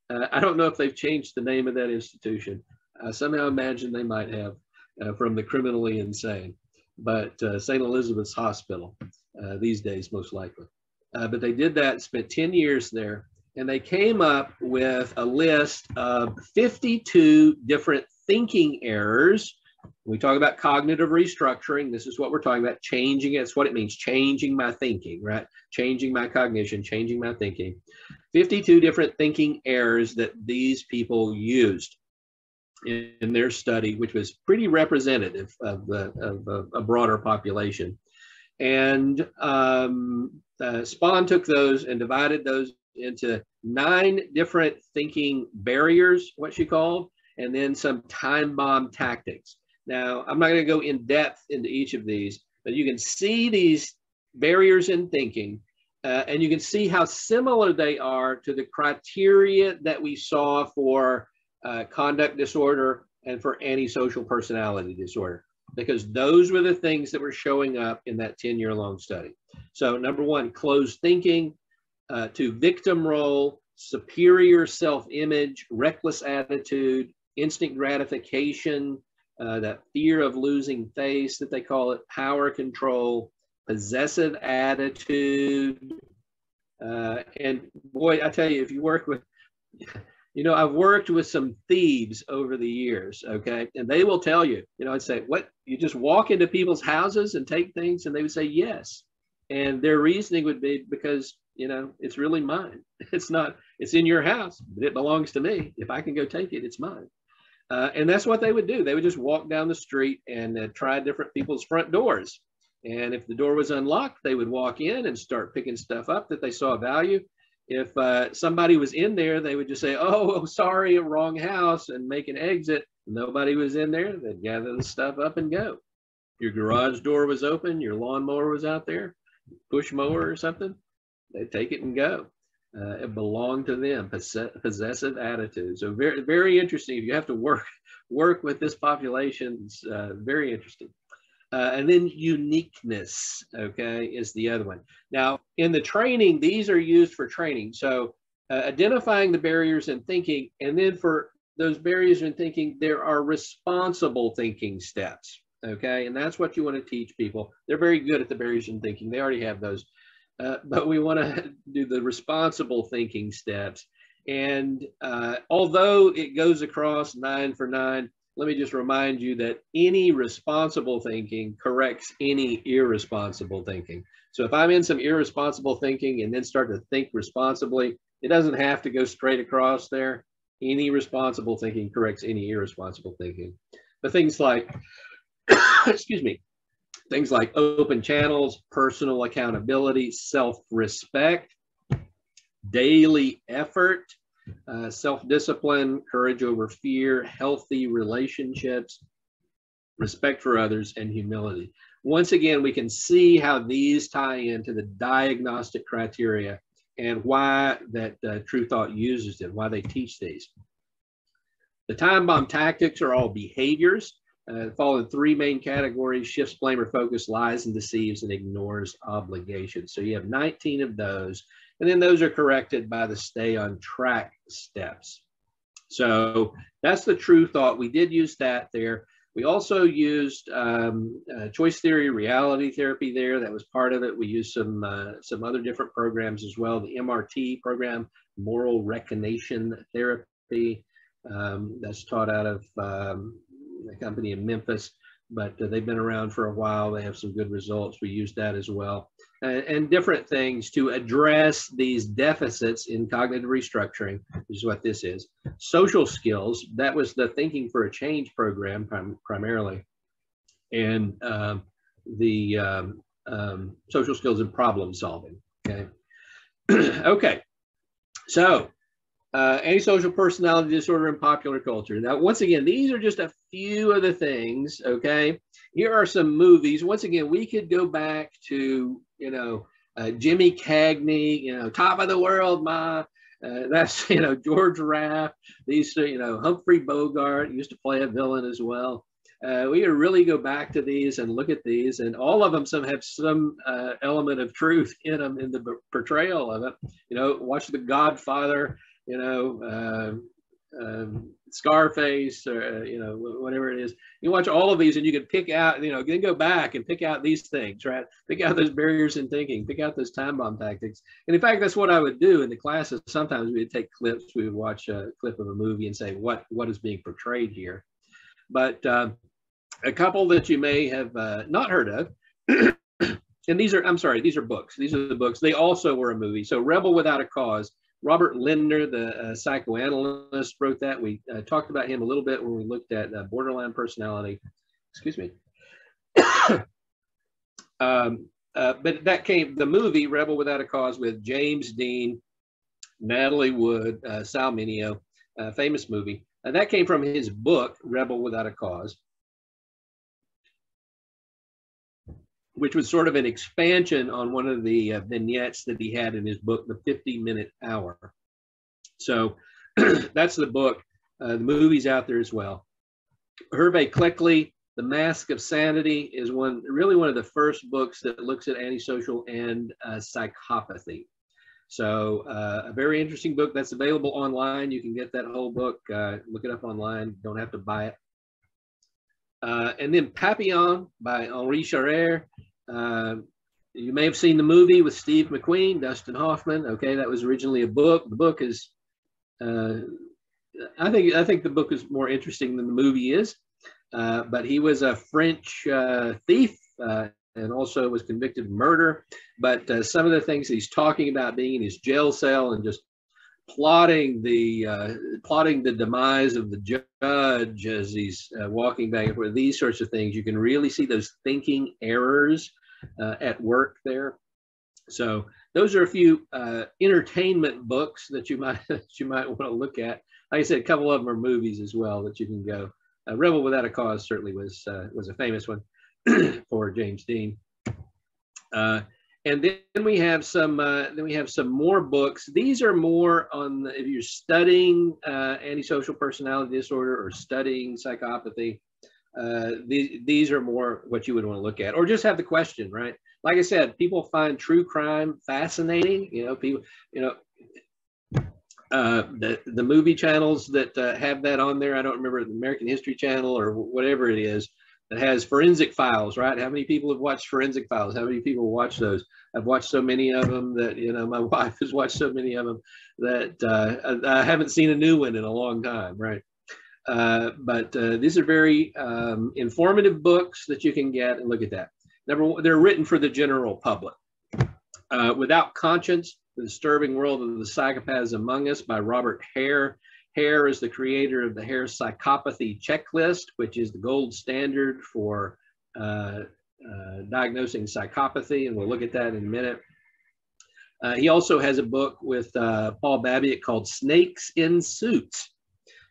I don't know if they've changed the name of that institution. I somehow imagine they might have from the Criminally Insane, but St. Elizabeth's Hospital these days, most likely. But they did that, spent 10 years there, and they came up with a list of 52 different thinking errors. We talk about cognitive restructuring. This is what we're talking about, changing it. It's what it means, changing my thinking, right? Changing my cognition, changing my thinking. 52 different thinking errors that these people used in their study, which was pretty representative of a broader population. And Spahn took those and divided those into 9 different thinking barriers, what she called, and then some time bomb tactics. Now, I'm not going to go in depth into each of these, but you can see these barriers in thinking, and you can see how similar they are to the criteria that we saw for conduct disorder and for antisocial personality disorder, because those were the things that were showing up in that 10-year-long study. So number 1, closed thinking, 2, victim role, superior self-image, reckless attitude, instant gratification, that fear of losing face that they call it, power control, possessive attitude. And boy, I tell you, if you work with, you know, I've worked with some thieves over the years, okay? And they will tell you, you know, I'd say, what, you just walk into people's houses and take things? And they would say, yes. And their reasoning would be because, you know, it's really mine. It's not, it's in your house, but it belongs to me. If I can go take it, it's mine. And that's what they would do. They would just walk down the street and try different people's front doors. And if the door was unlocked, they would walk in and start picking stuff up that they saw value. If somebody was in there, they would just say, oh, sorry, wrong house, and make an exit. Nobody was in there. They'd gather the stuff up and go. Your garage door was open, your lawnmower was out there, push mower or something, they'd take it and go. It belonged to them, possessive attitude. So very, very interesting. If you have to work with this population, it's very interesting. And then uniqueness, okay, is the other one. Now, in the training, these are used for training. So identifying the barriers in thinking, and then for those barriers in thinking, there are responsible thinking steps, okay? And that's what you want to teach people. They're very good at the barriers in thinking. They already have those. But we want to do the responsible thinking steps. And although it goes across 9 for 9, let me just remind you that any responsible thinking corrects any irresponsible thinking. So if I'm in some irresponsible thinking and then start to think responsibly, it doesn't have to go straight across there. Any responsible thinking corrects any irresponsible thinking. But things like, excuse me, things like open channels, personal accountability, self-respect, daily effort, self-discipline, courage over fear, healthy relationships, respect for others, and humility. Once again, we can see how these tie into the diagnostic criteria and why that True Thought uses them, why they teach these. The time bomb tactics are all behaviors. fall in three main categories: shifts blame or focus, lies and deceives, and ignores obligations. So you have 19 of those, and then those are corrected by the stay on track steps. So that's the true thought. We did use that there. We also used choice theory, reality therapy there. That was part of it. We used some other different programs as well. The MRT program, moral recognition therapy, that's taught out of a company in Memphis, but they've been around for a while. They have some good results. We used that as well. And different things to address these deficits in cognitive restructuring, which is what this is. Social skills, that was the Thinking for a Change program primarily. And the social skills and problem solving, okay? Okay, so antisocial personality disorder in popular culture. Now, once again, these are just a few of the things, okay? Here are some movies. Once again, we could go back to, Jimmy Cagney, Top of the World, Ma. That's, George Raft. These, Humphrey Bogart used to play a villain as well. We could really go back to these and look at these, and all of them have some element of truth in them in the portrayal of it. Watch The Godfather, Scarface, or whatever it is. You watch all of these and you can pick out, then go back and pick out these things, right? Pick out those barriers in thinking, pick out those time bomb tactics. And in fact, that's what I would do in the classes. Sometimes we would take clips, we would watch a clip of a movie and say, what is being portrayed here? But a couple that you may have not heard of, and these are books. These are the books. They also were a movie. So Rebel Without a Cause. Robert Lindner, the psychoanalyst, wrote that. We talked about him a little bit when we looked at borderline personality. Excuse me. But the movie Rebel Without a Cause with James Dean, Natalie Wood, Sal Mineo, famous movie. That came from his book, Rebel Without a Cause, which was sort of an expansion on one of the vignettes that he had in his book, The 50-Minute Hour. So that's the book. The movie's out there as well. Hervé Cleckley, The Mask of Sanity, is really one of the first books that looks at antisocial and psychopathy. So a very interesting book that's available online. You can get that whole book, look it up online. Don't have to buy it. And then Papillon by Henri Charrière. You may have seen the movie with Steve McQueen, Dustin Hoffman. Okay, that was originally a book. The book is, I think the book is more interesting than the movie is. But he was a French thief and also was convicted of murder. But some of the things he's talking about, being in his jail cell and just plotting the demise of the judge as he's walking back and forth, these sorts of things, you can really see those thinking errors at work there. So those are a few entertainment books that you might want to look at. Like I said, a couple of them are movies as well that you can go. Rebel Without a Cause certainly was a famous one for James Dean. And then we have some more books. These are more on if you're studying antisocial personality disorder or studying psychopathy. These are more what you would want to look at, or just have the question, right? Like I said, people find true crime fascinating. The movie channels that have that on there. I don't remember, the American History Channel or whatever it is, that has Forensic Files, right? How many people have watched Forensic Files? How many people watch those? I've watched so many of them that, my wife has watched so many of them that I haven't seen a new one in a long time, right? But these are very informative books that you can get and look at that. Number one, they're written for the general public. Without Conscience, The Disturbing World of the Psychopaths Among Us by Robert Hare. Hare is the creator of the Hare Psychopathy Checklist, which is the gold standard for diagnosing psychopathy, and we'll look at that in a minute. He also has a book with Paul Babiak called Snakes in Suits,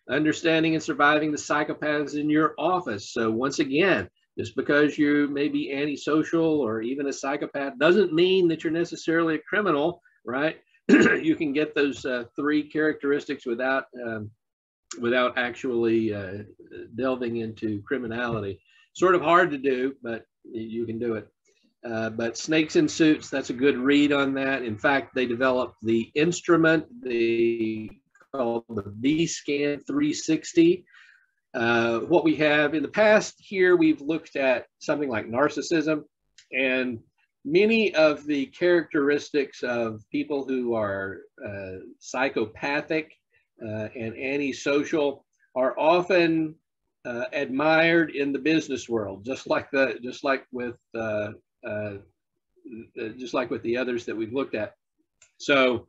Understanding and Surviving the Psychopaths in Your Office. So once again, just because you may be antisocial or even a psychopath doesn't mean that you're necessarily a criminal, right? You can get those three characteristics without without actually delving into criminality. Sort of hard to do, but you can do it. But Snakes in Suits, that's a good read on that. In fact, they developed the instrument, called the B-Scan 360. What we have in the past here, we've looked at something like narcissism, and many of the characteristics of people who are psychopathic and antisocial are often admired in the business world, just like with the others that we've looked at. So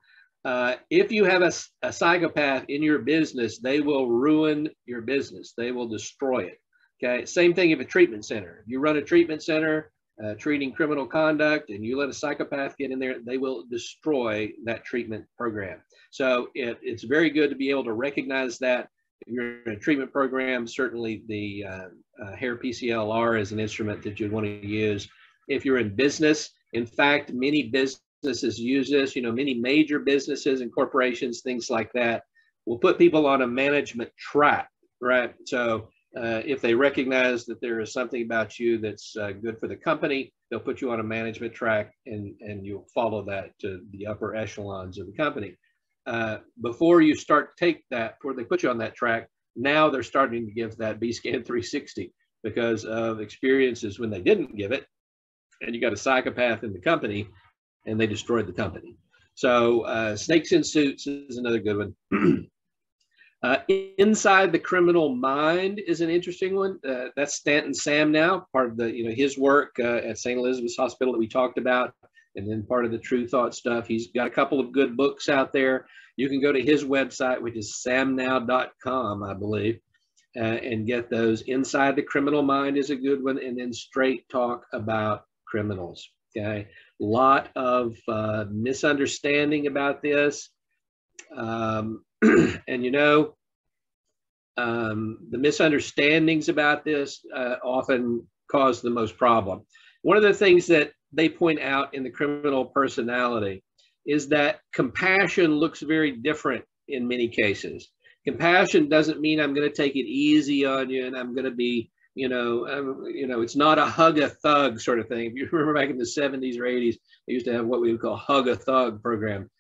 if you have a psychopath in your business, they will ruin your business. They will destroy it. Okay. Same thing if a treatment center. You run a treatment center treating criminal conduct and you let a psychopath get in there, they will destroy that treatment program. So it's very good to be able to recognize that. If you're in a treatment program, certainly the hair PCLR is an instrument that you'd want to use. If you're in business, in fact, many businesses use this, many major businesses and corporations, things like that, will put people on a management track, right? So if they recognize that there is something about you that's good for the company, they'll put you on a management track and you'll follow that to the upper echelons of the company. Before you start to take that, before they put you on that track, now they're starting to give that B-Scan 360 because of experiences when they didn't give it, and you got a psychopath in the company and they destroyed the company. So Snakes in Suits is another good one. Inside the Criminal Mind is an interesting one. That's Stanton Sam now, part of the, his work at St. Elizabeth's Hospital that we talked about, and then part of the True Thought stuff. He's got a couple of good books out there. You can go to his website, which is samnow.com, I believe, and get those. Inside the Criminal Mind is a good one, and then Straight Talk About Criminals. Okay, a lot of misunderstanding about this. And the misunderstandings about this often cause the most problem. One of the things that they point out in the criminal personality is that compassion looks very different in many cases. Compassion doesn't mean I'm going to take it easy on you and I'm going to be, it's not a hug a thug sort of thing. If you remember back in the 70s or 80s, they used to have what we would call hug a thug program.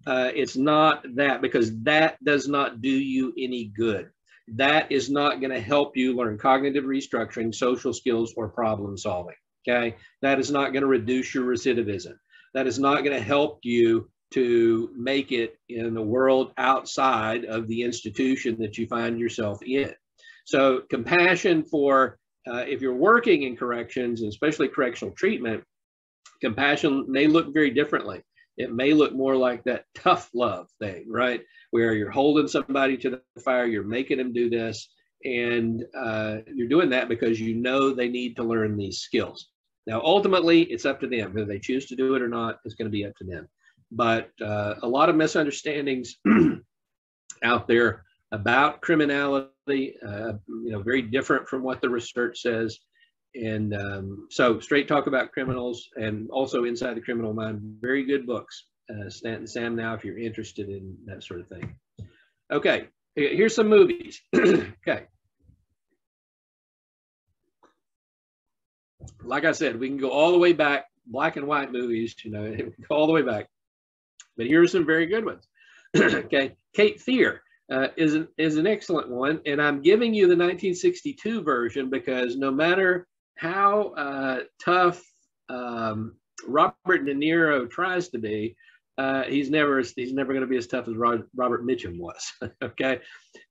It's not that, because that does not do you any good. That is not going to help you learn cognitive restructuring, social skills, or problem solving. Okay, that is not going to reduce your recidivism. That is not going to help you to make it in the world outside of the institution that you find yourself in. So compassion for, if you're working in corrections, and especially correctional treatment, compassion may look very differently. It may look more like that tough love thing, right? Where you're holding somebody to the fire, you're making them do this, and you're doing that because you know they need to learn these skills. Now, ultimately, it's up to them. Whether they choose to do it or not is going to be up to them. But a lot of misunderstandings out there about criminality, very different from what the research says. And so Straight Talk About Criminals, and also Inside the Criminal Mind, very good books. Stanton Sam now, if you're interested in that sort of thing. Okay, here's some movies. Okay. Like I said, we can go all the way back, black and white movies, all the way back. But here are some very good ones. Okay, Cape Fear is an excellent one. And I'm giving you the 1962 version because no matter how tough Robert De Niro tries to be, he's never going to be as tough as Robert Mitchum was. Okay,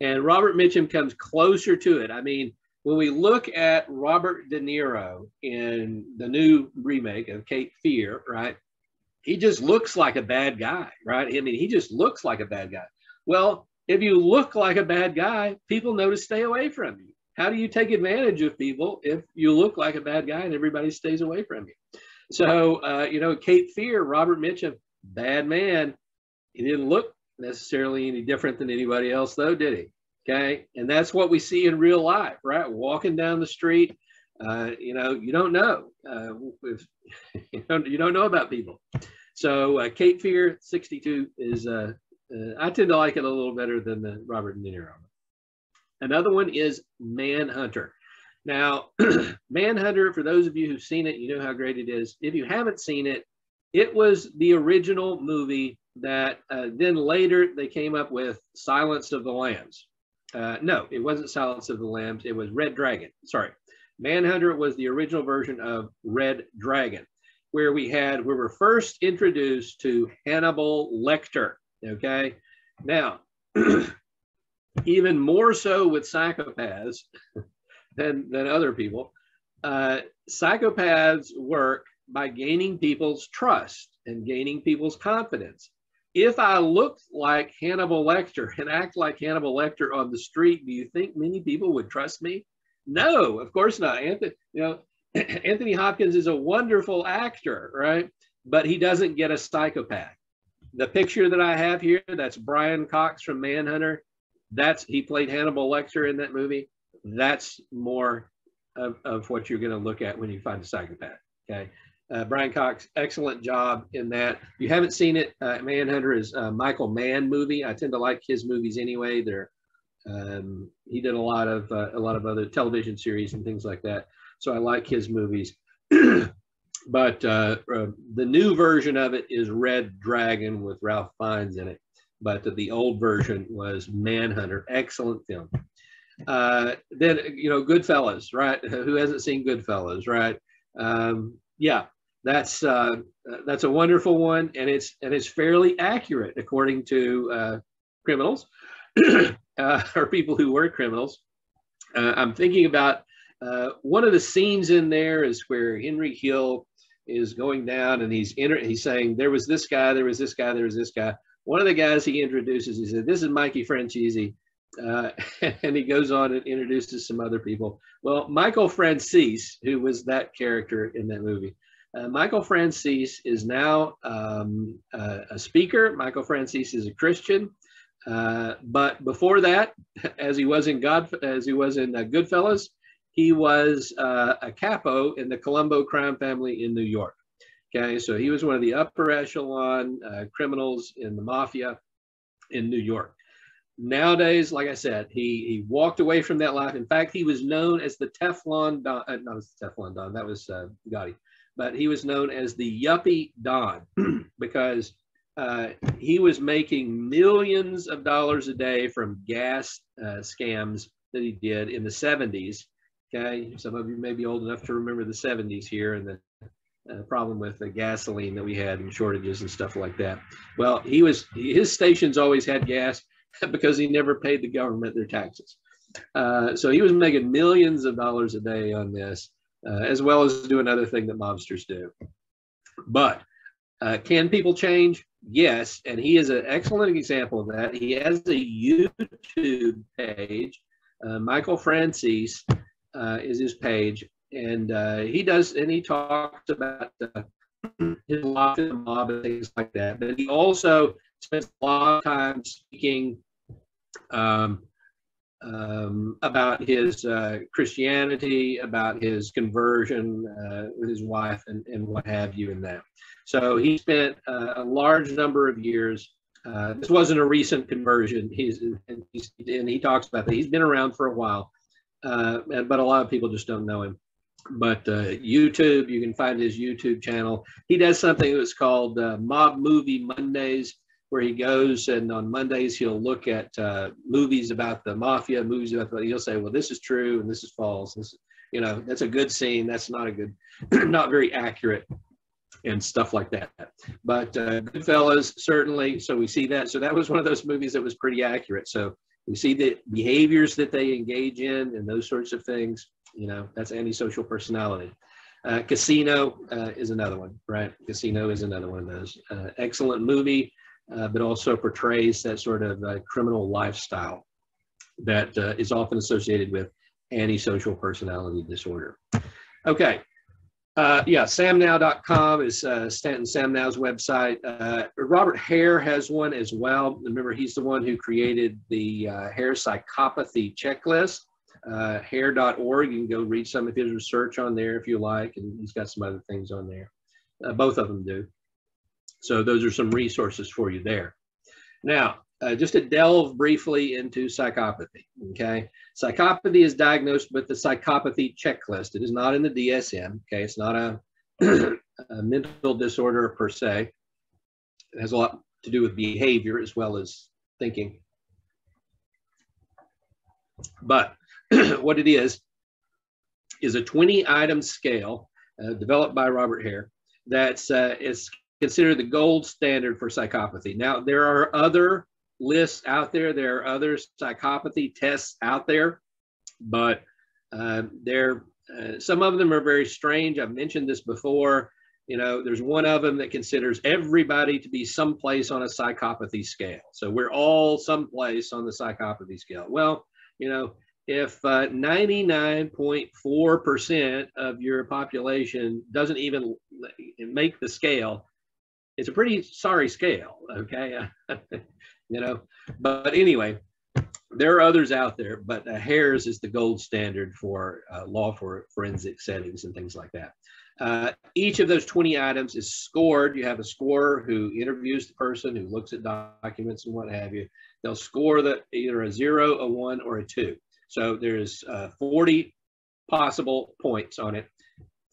and Robert Mitchum comes closer to it. I mean, when we look at Robert De Niro in the new remake of Cape Fear, right, he just looks like a bad guy, right? I mean, he just looks like a bad guy. Well, if you look like a bad guy, people know to stay away from you. How do you take advantage of people if you look like a bad guy and everybody stays away from you? So, Cape Fear, Robert Mitchum, bad man. He didn't look necessarily any different than anybody else, though, did he? Okay, and that's what we see in real life, right? Walking down the street, you don't know if you don't know about people. So Cape Fear 62 is I tend to like it a little better than the Robert De Niro. Another one is Manhunter. Now, Manhunter, for those of you who've seen it, you know how great it is. If you haven't seen it, it was the original movie that then later they came up with Silence of the Lambs. No, it wasn't Silence of the Lambs. It was Red Dragon. Sorry. Manhunter was the original version of Red Dragon, where we were first introduced to Hannibal Lecter. Okay. Now, even more so with psychopaths than other people, psychopaths work by gaining people's trust and gaining people's confidence. If I looked like Hannibal Lecter and act like Hannibal Lecter on the street, do you think many people would trust me? No, of course not. Anthony Hopkins is a wonderful actor, right? But he doesn't get a psychopath. The picture that I have here, that's Brian Cox from Manhunter. He played Hannibal Lecter in that movie. That's more of what you're going to look at when you find a psychopath. Okay. Brian Cox, excellent job in that. If you haven't seen it, Manhunter is a Michael Mann movie. I tend to like his movies anyway. He did a lot of other television series and things like that. So I like his movies. But the new version of it is Red Dragon with Ralph Fiennes in it. But the old version was Manhunter. Excellent film. Then, Goodfellas, right? Who hasn't seen Goodfellas, right? Yeah, that's a wonderful one, and it's fairly accurate according to criminals or people who were criminals. I'm thinking about one of the scenes in there is where Henry Hill is going down, and he's saying there was this guy, there was this guy, there was this guy. One of the guys he introduces, he said, "This is Mikey Franchese." And he goes on and introduces some other people. Well, Michael Francis, who was that character in that movie, Michael Francis is now a speaker. Michael Francis is a Christian, but before that, as he was in Goodfellas, he was a capo in the Colombo crime family in New York. Okay, so he was one of the upper echelon criminals in the mafia in New York. Nowadays, like I said, he walked away from that life. In fact, he was known as the Teflon Don, not as the Teflon Don, that was Gotti, but he was known as the Yuppie Don because he was making millions of dollars a day from gas scams that he did in the 70s. Okay, some of you may be old enough to remember the 70s here and the problem with the gasoline that we had and shortages and stuff like that. Well, his stations always had gas because he never paid the government their taxes. So he was making millions of dollars a day on this, as well as doing other thing that mobsters do. But can people change? Yes, and he is an excellent example of that. He has a YouTube page. Michael Francis is his page, and he talks about his life in the mob and things like that. But he also spends a lot of time speaking about his Christianity, about his conversion with his wife, and what have you in that. So he spent a large number of years. This wasn't a recent conversion. And he talks about that. He's been around for a while, but a lot of people just don't know him. But YouTube, you can find his YouTube channel. He does something that's called Mob Movie Mondays, where he goes and on Mondays he'll look at movies about the mafia, he'll say, well, this is true and this is false. This, that's a good scene. That's not a good, not very accurate and stuff like that. But Goodfellas, certainly. So we see that. So that was one of those movies that was pretty accurate. So we see the behaviors that they engage in and those sorts of things. That's antisocial personality. Casino is another one, right? Casino is another one of those. Excellent movie. But also portrays that sort of criminal lifestyle that is often associated with antisocial personality disorder. Okay. Samnow.com is Stanton Samnow's website. Robert Hare has one as well. Remember, he's the one who created the Hare psychopathy checklist. Hare.org. You can go read some of his research on there if you like, and he's got some other things on there. Both of them do. So those are some resources for you there. Now, just to delve briefly into psychopathy, okay? Psychopathy is diagnosed with the psychopathy checklist. It is not in the DSM, okay? It's not a, a mental disorder per se. It has a lot to do with behavior as well as thinking. But what it is a 20-item scale developed by Robert Hare that's is considered the gold standard for psychopathy. Now, there are other lists out there. There are other psychopathy tests out there, but some of them are very strange. I've mentioned this before. You know, there's one of them that considers everybody to be someplace on a psychopathy scale. So we're all someplace on the psychopathy scale. Well, you know, if 99.4% of your population doesn't even make the scale, it's a pretty sorry scale, okay? You know, but anyway, there are others out there, but Hare's is the gold standard for law for forensic settings and things like that. Each of those 20 items is scored. You have a scorer who interviews the person, who looks at documents and what have you. They'll score either a 0, a 1, or a 2. So there's 40 possible points on it.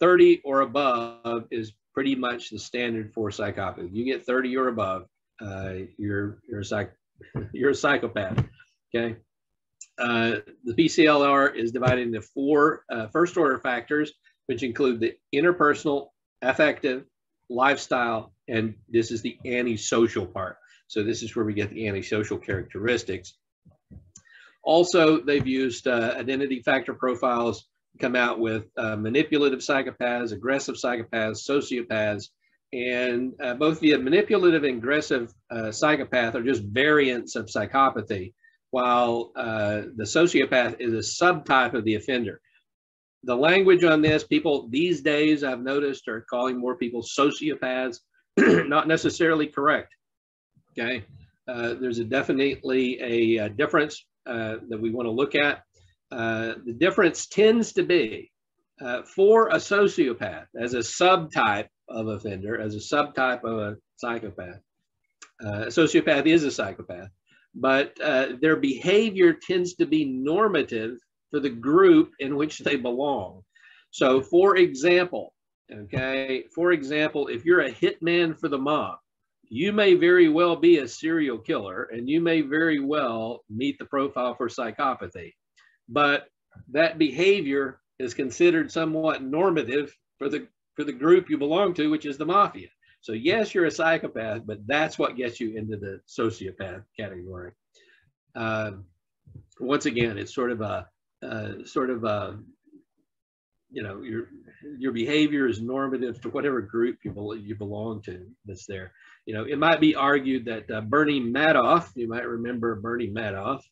30 or above is pretty much the standard for psychopathy. You get 30 or above, you're a psychopath. Okay. The PCLR is divided into 4 first-order factors, which include the interpersonal, affective, lifestyle, and this is the antisocial part. So this is where we get the antisocial characteristics. Also, they've used identity factor profiles to come out with manipulative psychopaths, aggressive psychopaths, sociopaths, and both the manipulative and aggressive psychopath are just variants of psychopathy, while the sociopath is a subtype of the offender. The language on this, people these days I've noticed are calling more people sociopaths, not necessarily correct. Okay, there's definitely a difference that we want to look at. The difference tends to be for a sociopath as a subtype of offender, as a subtype of a psychopath. A sociopath is a psychopath, but their behavior tends to be normative for the group in which they belong. So for example, if you're a hitman for the mob, you may very well be a serial killer and you may very well meet the profile for psychopathy, but that behavior is considered somewhat normative for the group you belong to, which is the mafia. So yes, you're a psychopath, but that's what gets you into the sociopath category. Once again, it's sort of a, you know, your behavior is normative to whatever group you belong to that's there. You know, it might be argued that Bernie Madoff, you might remember Bernie Madoff,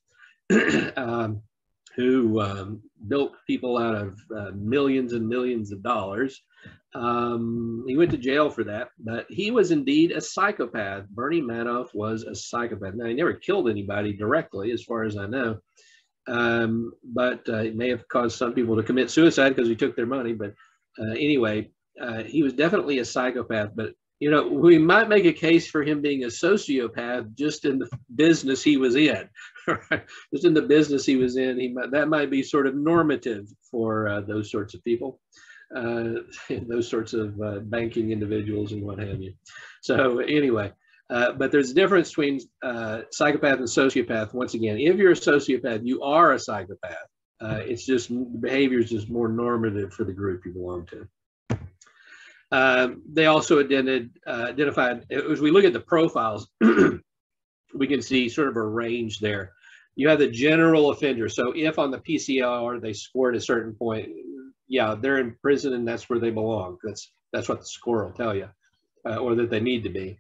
who built people out of millions and millions of dollars. He went to jail for that, but he was indeed a psychopath. Bernie Madoff was a psychopath. Now, he never killed anybody directly, as far as I know, but it may have caused some people to commit suicide because he took their money. But anyway, he was definitely a psychopath. But, you know, we might make a case for him being a sociopath just in the business he was in. Just in the business he was in, that might be sort of normative for those sorts of people. Those sorts of banking individuals and what have you. So anyway, but there's a difference between psychopath and sociopath. Once again, if you're a sociopath, you are a psychopath. It's just behavior is just more normative for the group you belong to. They also identified, as we look at the profiles, we can see sort of a range there. You have the general offender. So if on the PCLR they scored a certain point, yeah, they're in prison and that's where they belong. That's what the score will tell you, or that they need to be.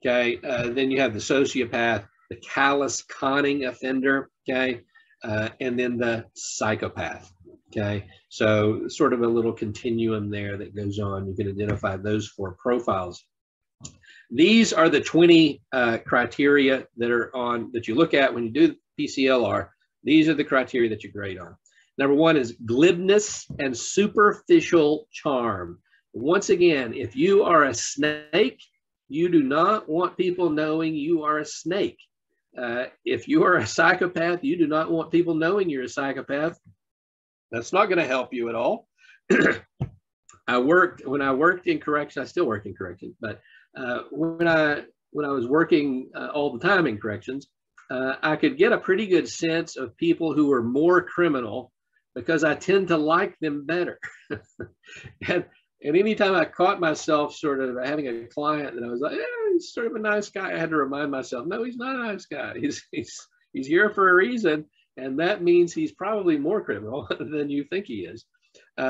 Okay. Then you have the sociopath, the callous, conning offender. Okay. And then the psychopath. Okay. So sort of a little continuum there that goes on. You can identify those 4 profiles. These are the 20 criteria that you look at when you do PCLR. These are the criteria that you grade on. Number 1 is glibness and superficial charm. Once again, if you are a snake, you do not want people knowing you are a snake. If you are a psychopath, you do not want people knowing you're a psychopath. That's not going to help you at all. When I worked in corrections, I still work in corrections, but when I was working all the time in corrections, I could get a pretty good sense of people who were more criminal because I tend to like them better. and anytime I caught myself sort of having a client that I was like, he's sort of a nice guy, I had to remind myself, no, he's not a nice guy. He's here for a reason. And that means he's probably more criminal than you think he is,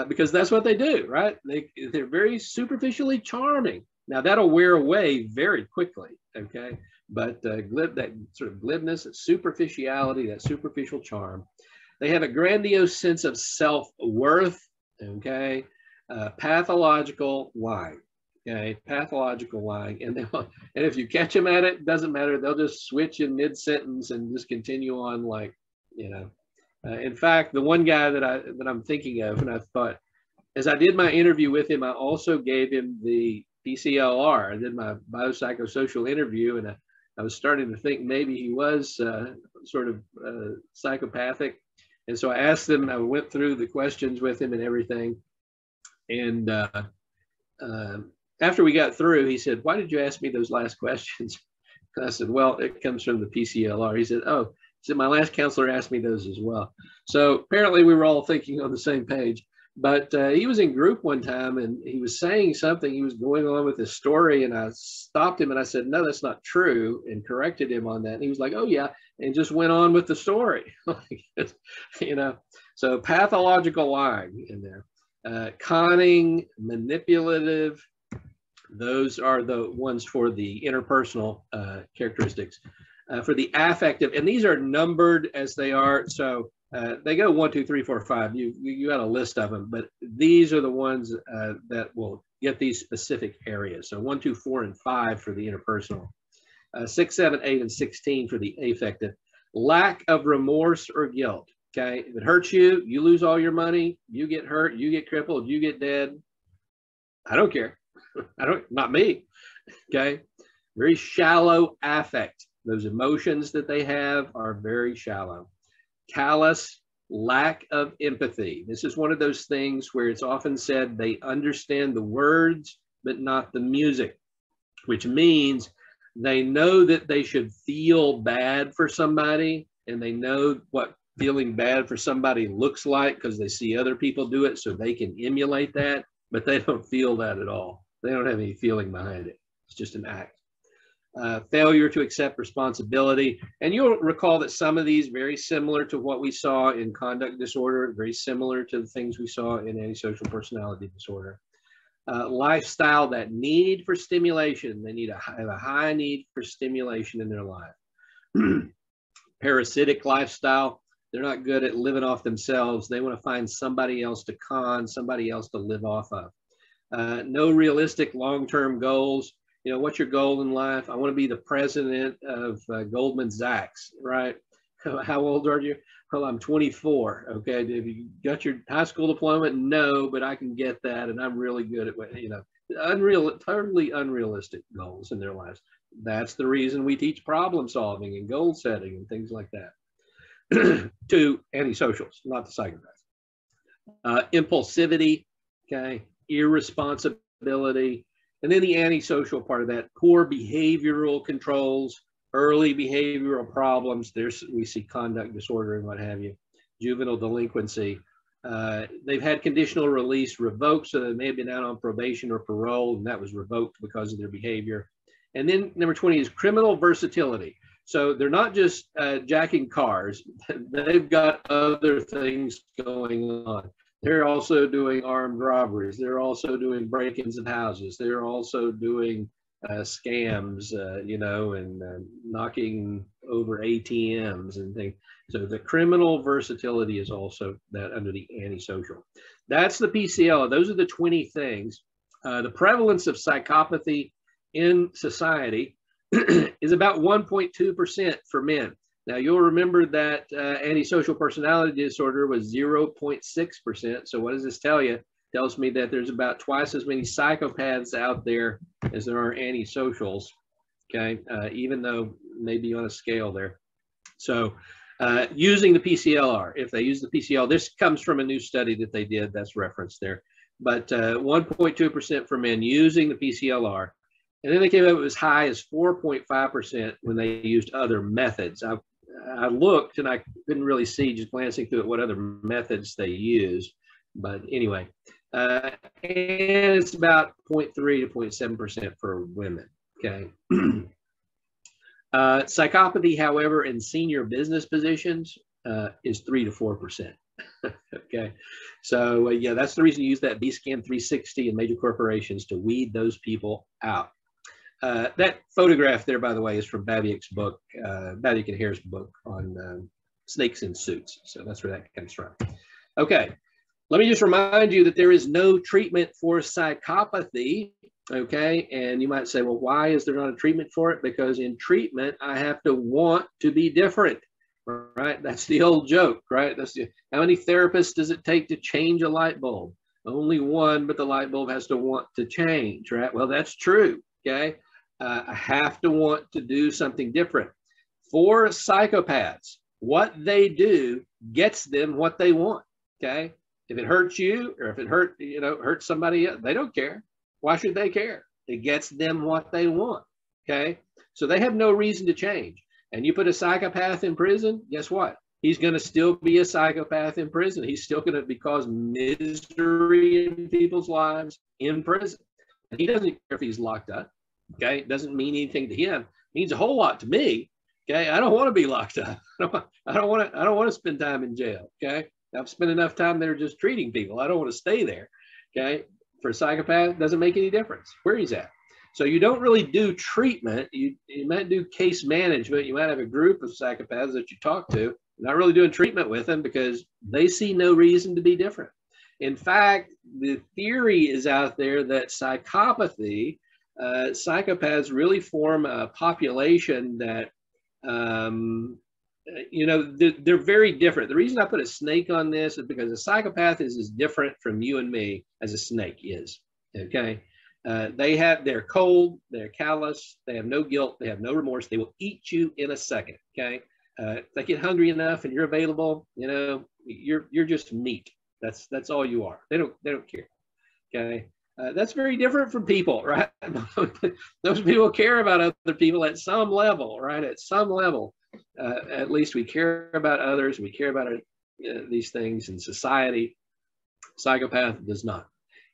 because that's what they do, right? They're very superficially charming. Now that'll wear away very quickly, okay? But that sort of glibness, that superficiality, that superficial charm. They have a grandiose sense of self-worth, okay? Pathological lying, okay? Pathological lying. And if you catch them at it, doesn't matter. They'll just switch in mid-sentence and just continue on like, you know. In fact, the one guy that I'm thinking of, and I thought, as I did my interview with him, I also gave him the PCLR. I did my biopsychosocial interview, and I was starting to think maybe he was sort of psychopathic. And so I asked him, I went through the questions with him and everything. And after we got through, he said, why did you ask me those last questions? And I said, well, it comes from the PCLR. He said, oh, he said, my last counselor asked me those as well. So apparently we were all thinking on the same page. But he was in group one time and he was saying something. He was going on with his story, and I stopped him and I said, no, that's not true, and corrected him on that. And he was like, oh, yeah, and just went on with the story. You know, so pathological lying in there. Conning, manipulative, those are the ones for the interpersonal characteristics. For the affective, and these are numbered as they are. So they go 1, 2, 3, 4, 5. You got a list of them, but these are the ones that will get these specific areas. So 1, 2, 4, and 5 for the interpersonal. 6, 7, 8, and 16 for the affective. Lack of remorse or guilt. Okay, if it hurts you, you lose all your money, you get hurt, you get crippled, you get dead. I don't care. Not me. Okay, very shallow affect. Those emotions that they have are very shallow. Callous, lack of empathy. This is one of those things where it's often said they understand the words, but not the music, which means they know that they should feel bad for somebody, and they know what feeling bad for somebody looks like because they see other people do it, so they can emulate that, but they don't feel that at all. They don't have any feeling behind it. It's just an act. Failure to accept responsibility. And you'll recall that some of these very similar to what we saw in conduct disorder, very similar to the things we saw in antisocial personality disorder. Lifestyle, that need for stimulation. They have a high need for stimulation in their life. Parasitic lifestyle. They're not good at living off themselves. They want to find somebody else to con, somebody else to live off of. No realistic long-term goals. You know, what's your goal in life? I want to be the president of Goldman Sachs, right? How old are you? Well, I'm 24. Okay. Have you got your high school diploma? No, but I can get that. And I'm really good at, you know, totally unrealistic goals in their lives. That's the reason we teach problem solving and goal setting and things like that to antisocials, not the psychopaths. Impulsivity, okay, irresponsibility. And then the antisocial part of that, poor behavioral controls, early behavioral problems. We see conduct disorder and what have you, juvenile delinquency. They've had conditional release revoked, so they may have been out on probation or parole, and that was revoked because of their behavior. And then number 20 is criminal versatility. So they're not just jacking cars. They've got other things going on. They're also doing armed robberies. They're also doing break-ins in houses. They're also doing scams, you know, and knocking over ATMs and things. So the criminal versatility is also that under the antisocial. That's the PCL. Those are the 20 things. The prevalence of psychopathy in society is about 1.2% for men. Now, you'll remember that antisocial personality disorder was 0.6%. So what does this tell you? It tells me that there's about twice as many psychopaths out there as there are antisocials, okay? Even though maybe on a scale there. So using the PCLR, if they use the PCL, this comes from a new study that they did, that's referenced there, but 1.2% for men using the PCLR. And then they came up as high as 4.5% when they used other methods. I looked and I couldn't really see, just glancing through it, what other methods they use. But anyway, and it's about 0.3 to 0.7% for women, okay? Psychopathy, however, in senior business positions is 3 to 4%. Okay, so yeah, that's the reason you use that B-Scan 360 in major corporations to weed those people out. That photograph there, by the way, is from Babiak's book, Babiak and Hare's book on snakes in suits. So that's where that comes from. Okay, let me just remind you that there is no treatment for psychopathy. Okay, and you might say, well, why is there not a treatment for it? Because in treatment, I have to want to be different, right? That's the old joke, right? How many therapists does it take to change a light bulb? Only one, but the light bulb has to want to change, right? Well, that's true, okay? I have to want to do something different. For psychopaths, what they do gets them what they want, okay? If it hurts you, or if it hurts somebody else, they don't care. Why should they care? It gets them what they want, okay? So they have no reason to change. And you put a psychopath in prison, guess what? He's going to still be a psychopath in prison. He's still going to cause misery in people's lives in prison. And he doesn't care if he's locked up, okay? It doesn't mean anything to him. It means a whole lot to me, okay? I don't want to be locked up. I don't want to spend time in jail, okay? I've spent enough time there just treating people. I don't want to stay there, okay? For a psychopath, it doesn't make any difference where he's at. So you don't really do treatment. You might do case management. You might have a group of psychopaths that you talk to. You're not really doing treatment with them because they see no reason to be different. In fact, the theory is out there that psychopathy, psychopaths really form a population that, they're very different. The reason I put a snake on this is because a psychopath is as different from you and me as a snake is, okay? They're cold, they're callous, they have no guilt, they have no remorse. They will eat you in a second, okay? If they get hungry enough and you're available, you're just meat. That's all you are. They don't care, okay? That's very different from people, right? Those people care about other people at some level, right? At some level. At least we care about others. We care about these things in society. Psychopath does not.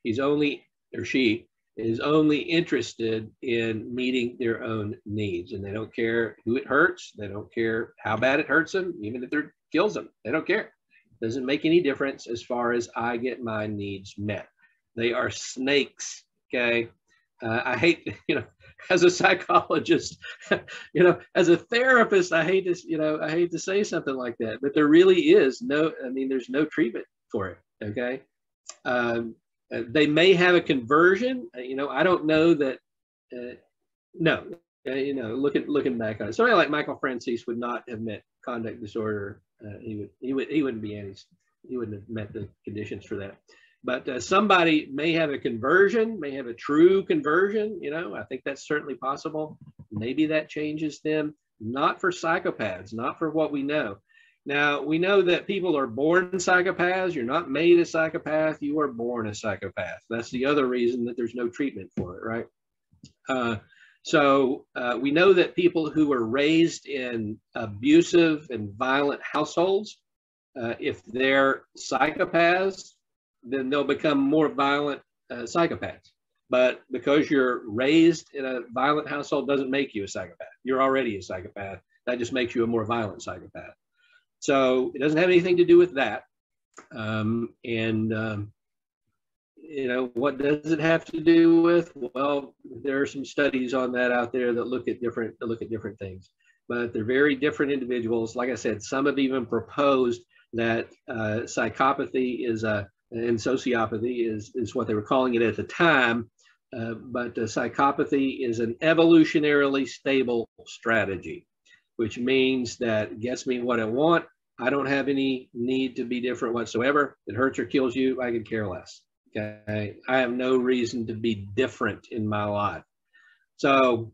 He's only, or she is only interested in meeting their own needs, and they don't care who it hurts. They don't care how bad it hurts them, even if it kills them. They don't care. Doesn't make any difference as far as I get my needs met. They are snakes. Okay. I hate, as a psychologist, as a therapist, I hate to say something like that, but there really is there's no treatment for it. Okay. They may have a conversion, I don't know that, looking back on it, somebody like Michael Francis would not have met conduct disorder. He wouldn't have met the conditions for that. But somebody may have a conversion, may have a true conversion. I think that's certainly possible. Maybe that changes them. Not for psychopaths, not for what we know. Now, we know that people are born psychopaths. You're not made a psychopath. You are born a psychopath. That's the other reason that there's no treatment for it, right? So we know that people who were raised in abusive and violent households, if they're psychopaths, then they'll become more violent psychopaths. But because you're raised in a violent household doesn't make you a psychopath. You're already a psychopath. That just makes you a more violent psychopath. So it doesn't have anything to do with that. What does it have to do with? Well, there are some studies on that out there that look at different things. But they're very different individuals. Like I said, some have even proposed that psychopathy and sociopathy is what they were calling it at the time, but psychopathy is an evolutionarily stable strategy, which means that it gets me what I want. I don't have any need to be different whatsoever. If it hurts or kills you, I could care less. Okay, I have no reason to be different in my life. So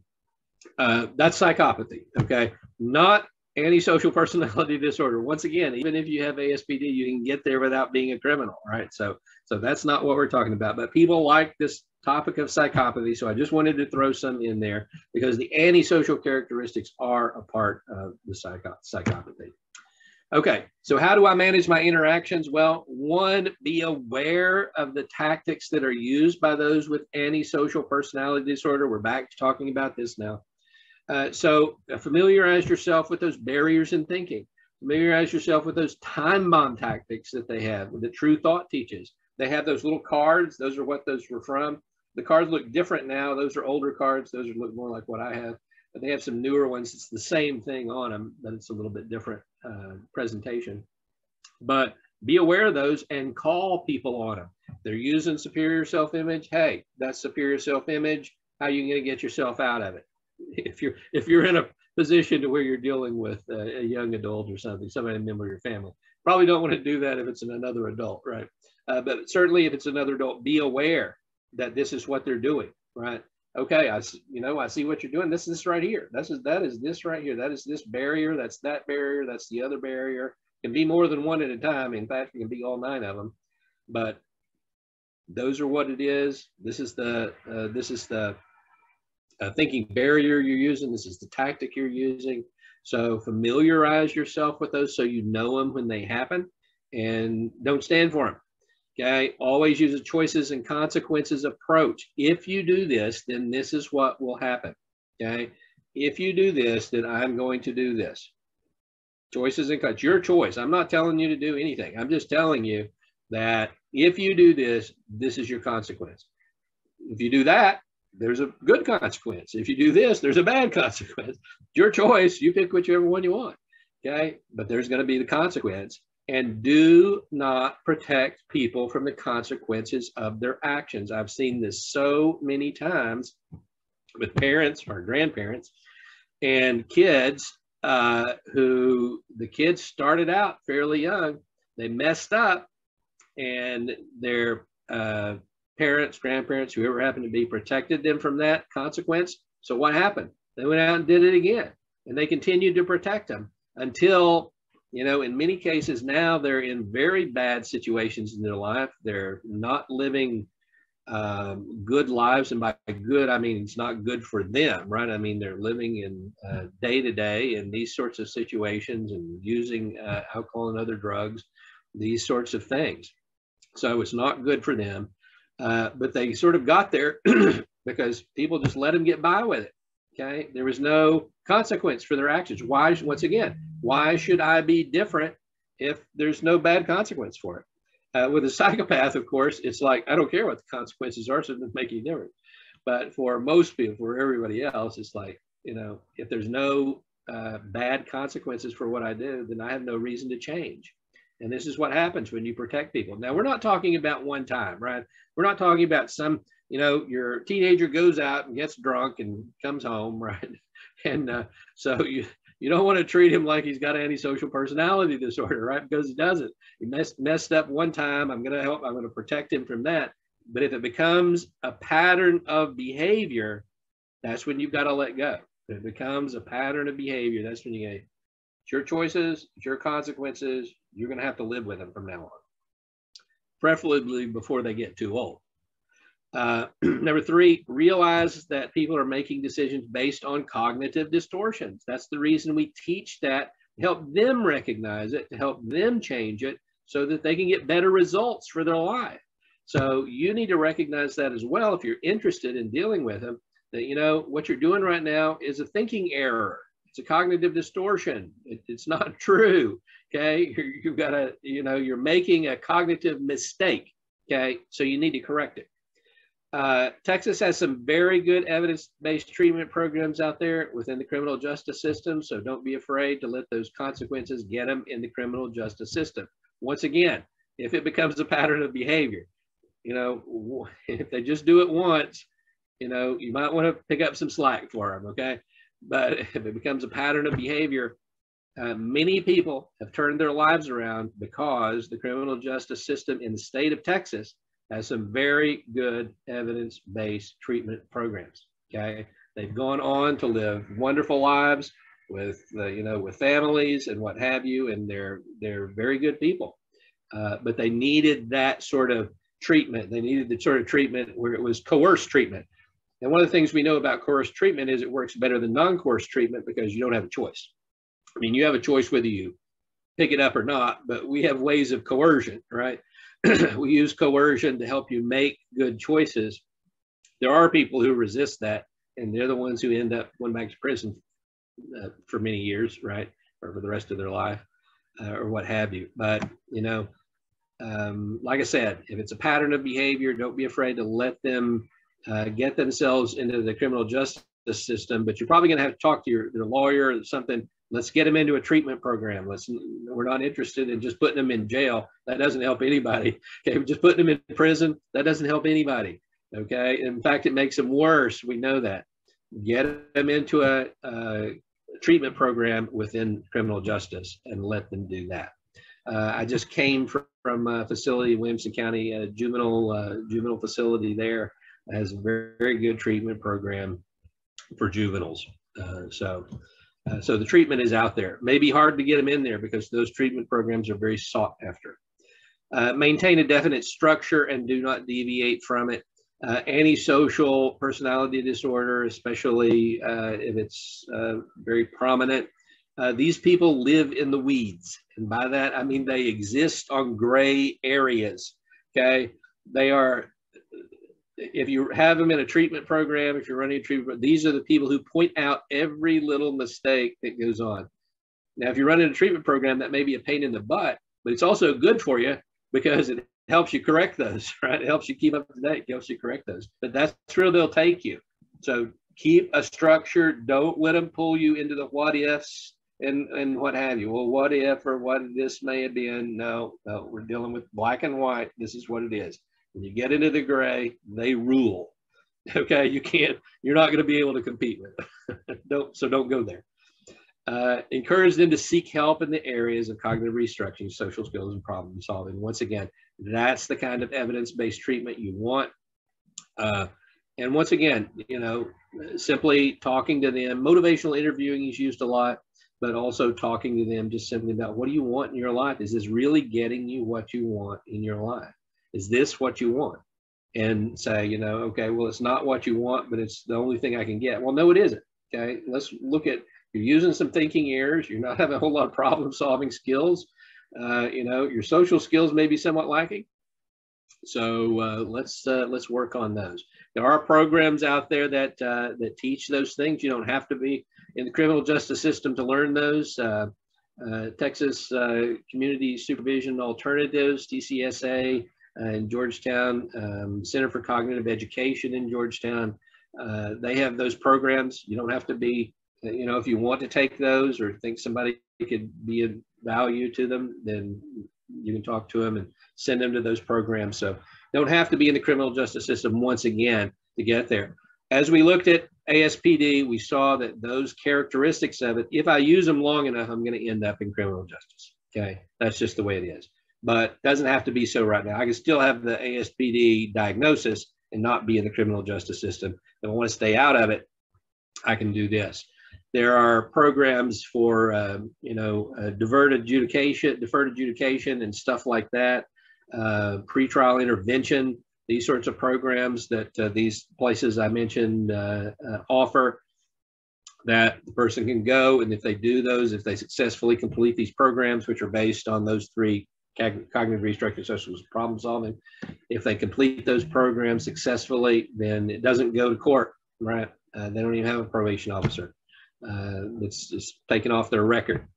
That's psychopathy, okay? Not antisocial personality disorder. Once again, even if you have ASPD, you can get there without being a criminal, right? So that's not what we're talking about. But people like this topic of psychopathy, so I just wanted to throw some in there because the antisocial characteristics are a part of the psychopathy. Okay, so how do I manage my interactions? Well, one, be aware of the tactics that are used by those with antisocial personality disorder. We're back to talking about this now. So familiarize yourself with those barriers in thinking. Familiarize yourself with those time bomb tactics that they have, that True Thought teaches. They have those little cards. Those are what those were from. The cards look different now. Those are older cards. Those look more like what I have. But they have some newer ones. It's the same thing on them, but it's a little bit different presentation. But be aware of those and call people on them. They're using superior self-image. Hey, that's superior self-image. How are you going to get yourself out of it? If you're in a position to where you're dealing with a young adult or something, somebody, a member of your family, probably don't want to do that if it's another adult, right? But certainly if it's another adult, be aware that this is what they're doing, right? Okay, I see what you're doing. This is right here. That is this right here. That is this barrier. That's that barrier. That's the other barrier. It can be more than one at a time. In fact, it can be all 9 of them. But those are what it is. This is the thinking barrier you're using. This is the tactic you're using. So familiarize yourself with those so you know them when they happen, and don't stand for them. Okay, always use a choices and consequences approach. If you do this, then this is what will happen. Okay, if you do this, then I'm going to do this. Choices and consequences, your choice. I'm not telling you to do anything. I'm just telling you that if you do this, this is your consequence. If you do that, there's a good consequence. If you do this, there's a bad consequence. Your choice. You pick whichever one you want. Okay, but there's going to be the consequence. And do not protect people from the consequences of their actions. I've seen this so many times with parents or grandparents and kids who the kids started out fairly young. They messed up, and their parents, grandparents, whoever happened to be, protected them from that consequence. So what happened? They went out and did it again, and they continued to protect them until, in many cases now they're in very bad situations in their life. They're not living good lives. And by good, I mean, it's not good for them, right? I mean, they're living in day to day in these sorts of situations and using alcohol and other drugs, these sorts of things. So it's not good for them. But they sort of got there because people just let them get by with it. Okay, there was no consequence for their actions. Why? Once again, why should I be different if there's no bad consequence for it? With a psychopath, of course, it's like, I don't care what the consequences are, so it doesn't make any difference. But for most people, for everybody else, it's like, if there's no bad consequences for what I do, then I have no reason to change. And this is what happens when you protect people. Now, we're not talking about one time, right? We're not talking about some, your teenager goes out and gets drunk and comes home, right? And so you don't want to treat him like he's got antisocial personality disorder, right? Because he doesn't. He messed up one time. I'm going to help. I'm going to protect him from that. But if it becomes a pattern of behavior, that's when you've got to let go. If it becomes a pattern of behavior, that's when you go, it's your choices, it's your consequences. You're going to have to live with them from now on, preferably before they get too old. Number 3, realize that people are making decisions based on cognitive distortions. That's the reason we teach that, to help them recognize it, to help them change it so that they can get better results for their life. So you need to recognize that as well if you're interested in dealing with them, that, what you're doing right now is a thinking error. It's a cognitive distortion. It's not true. Okay, you've got to, you're making a cognitive mistake. Okay, so you need to correct it. Texas has some very good evidence-based treatment programs out there within the criminal justice system. So don't be afraid to let those consequences get them in the criminal justice system. Once again, if it becomes a pattern of behavior, if they just do it once, you might want to pick up some slack for them. Okay. But if it becomes a pattern of behavior, many people have turned their lives around because the criminal justice system in the state of Texas has some very good evidence-based treatment programs. Okay, They've gone on to live wonderful lives with, with families and what have you, and they're very good people. But they needed that sort of treatment. They needed the sort of treatment where it was coerced treatment. And one of the things we know about coerced treatment is it works better than non-coerced treatment because you don't have a choice. I mean, you have a choice whether you pick it up or not, but we have ways of coercion, right? We use coercion to help you make good choices. There are people who resist that, and they're the ones who end up going back to prison for many years, right? Or for the rest of their life, or what have you. But, like I said, if it's a pattern of behavior, don't be afraid to let them get themselves into the criminal justice system. But you're probably going to have to talk to your lawyer or something. Let's get them into a treatment program. We're not interested in just putting them in jail. That doesn't help anybody. Okay, just putting them in prison, that doesn't help anybody. Okay, in fact, it makes them worse. We know that. Get them into a treatment program within criminal justice and let them do that. I just came from a facility, Williamson County, a juvenile facility there. It has a very, very good treatment program for juveniles. So the treatment is out there. It may be hard to get them in there because those treatment programs are very sought after. Maintain a definite structure and do not deviate from it. Antisocial personality disorder, especially if it's very prominent. These people live in the weeds. And by that, I mean they exist on gray areas, okay? They are, if you have them in a treatment program, if you're running a treatment, these are the people who point out every little mistake that goes on. Now, if you're running a treatment program, that may be a pain in the butt, but it's also good for you because it helps you correct those, right? It helps you keep up to date, it helps you correct those. But that's where they'll take you. So keep a structure. Don't let them pull you into the what ifs and what have you. Well, what if or what this may have been? No, we're dealing with black and white. This is what it is. When you get into the gray, they rule. Okay, you're not going to be able to compete with them. Don't go there. Encourage them to seek help in the areas of cognitive restructuring, social skills, and problem solving. Once again, that's the kind of evidence-based treatment you want. And once again, simply talking to them. Motivational interviewing is used a lot, but also talking to them just simply about what do you want in your life? Is this really getting you what you want in your life? Is this what you want? And say, okay, well, it's not what you want, but it's the only thing I can get. Well, no, it isn't. Okay, let's look at, you're using some thinking errors. You're not having a whole lot of problem solving skills. Your social skills may be somewhat lacking. So let's work on those. There are programs out there that teach those things. You don't have to be in the criminal justice system to learn those. Texas Community Supervision Alternatives, TCSA, in Georgetown, Center for Cognitive Education in Georgetown. They have those programs. You don't have to be, if you want to take those or think somebody could be of value to them, then you can talk to them and send them to those programs. So don't have to be in the criminal justice system once again to get there. As we looked at ASPD, we saw that those characteristics of it, if I use them long enough, I'm going to end up in criminal justice. Okay, that's just the way it is. But it doesn't have to be so right now. I can still have the ASPD diagnosis and not be in the criminal justice system. If I want to stay out of it, I can do this. There are programs for, deferred adjudication and stuff like that, pretrial intervention, these sorts of programs that these places I mentioned offer, that the person can go, and if they do those, if they successfully complete these programs, which are based on those three, cognitive restructuring, social problem solving, if they complete those programs successfully, then it doesn't go to court, right? They don't even have a probation officer. It's just taken off their record.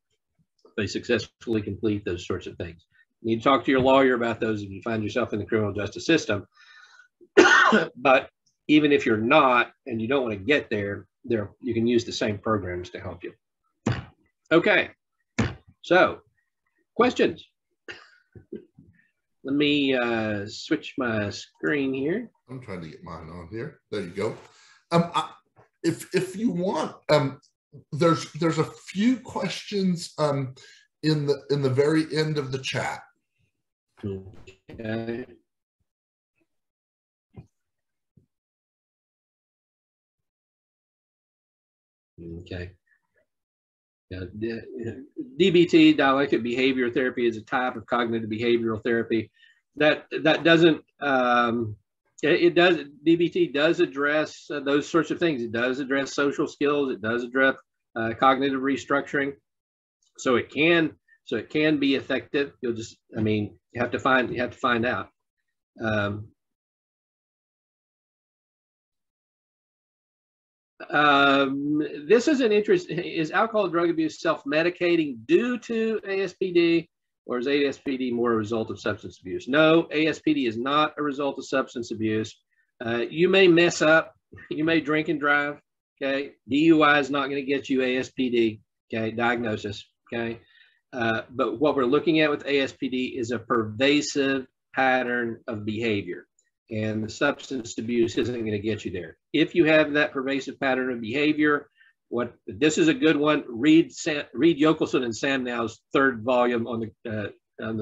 They successfully complete those sorts of things. You need to talk to your lawyer about those if you find yourself in the criminal justice system. But even if you're not and you don't want to get there, you can use the same programs to help you. Okay, so questions. Let me switch my screen here. I'm trying to get mine on here. There you go. If you want, there's a few questions in the very end of the chat. Okay. Okay. DBT, dialectic behavior therapy, is a type of cognitive behavioral therapy that doesn't DBT does address those sorts of things. It does address social skills. It does address cognitive restructuring. So it can be effective. You'll just, I mean, you have to find out. This is an interest. Is alcohol and drug abuse self-medicating due to ASPD, or is ASPD more a result of substance abuse? No, ASPD is not a result of substance abuse. You may mess up. You may drink and drive. Okay. DUI is not going to get you ASPD. Okay. Diagnosis. Okay. But what we're looking at with ASPD is a pervasive pattern of behavior. And the substance abuse isn't going to get you there. If you have that pervasive pattern of behavior, this is a good one. Read Yokelson and Samnow's third volume on the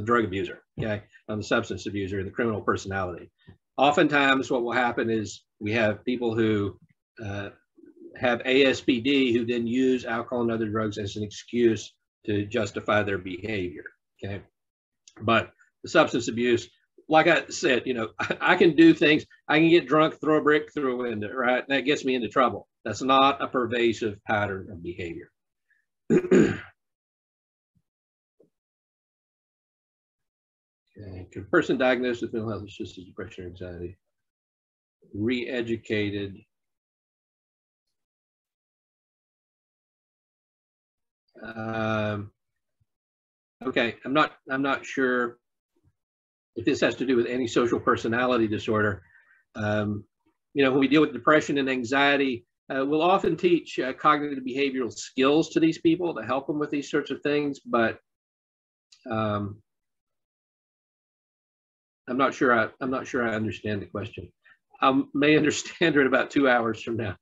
drug abuser, okay, on the substance abuser and the criminal personality. Oftentimes, what will happen is we have people who have ASPD who then use alcohol and other drugs as an excuse to justify their behavior. Okay, but the substance abuse, like I said, you know, I can do things. I can get drunk, throw a brick through a window, right? That gets me into trouble. That's not a pervasive pattern of behavior. Okay. Can a person diagnosed with mental health issues, depression, or anxiety, re-educated? Okay, I'm not sure if this has to do with antisocial personality disorder. You know, when we deal with depression and anxiety, we'll often teach cognitive behavioral skills to these people to help them with these sorts of things, but I'm not sure I understand the question. I may understand it in about 2 hours from now.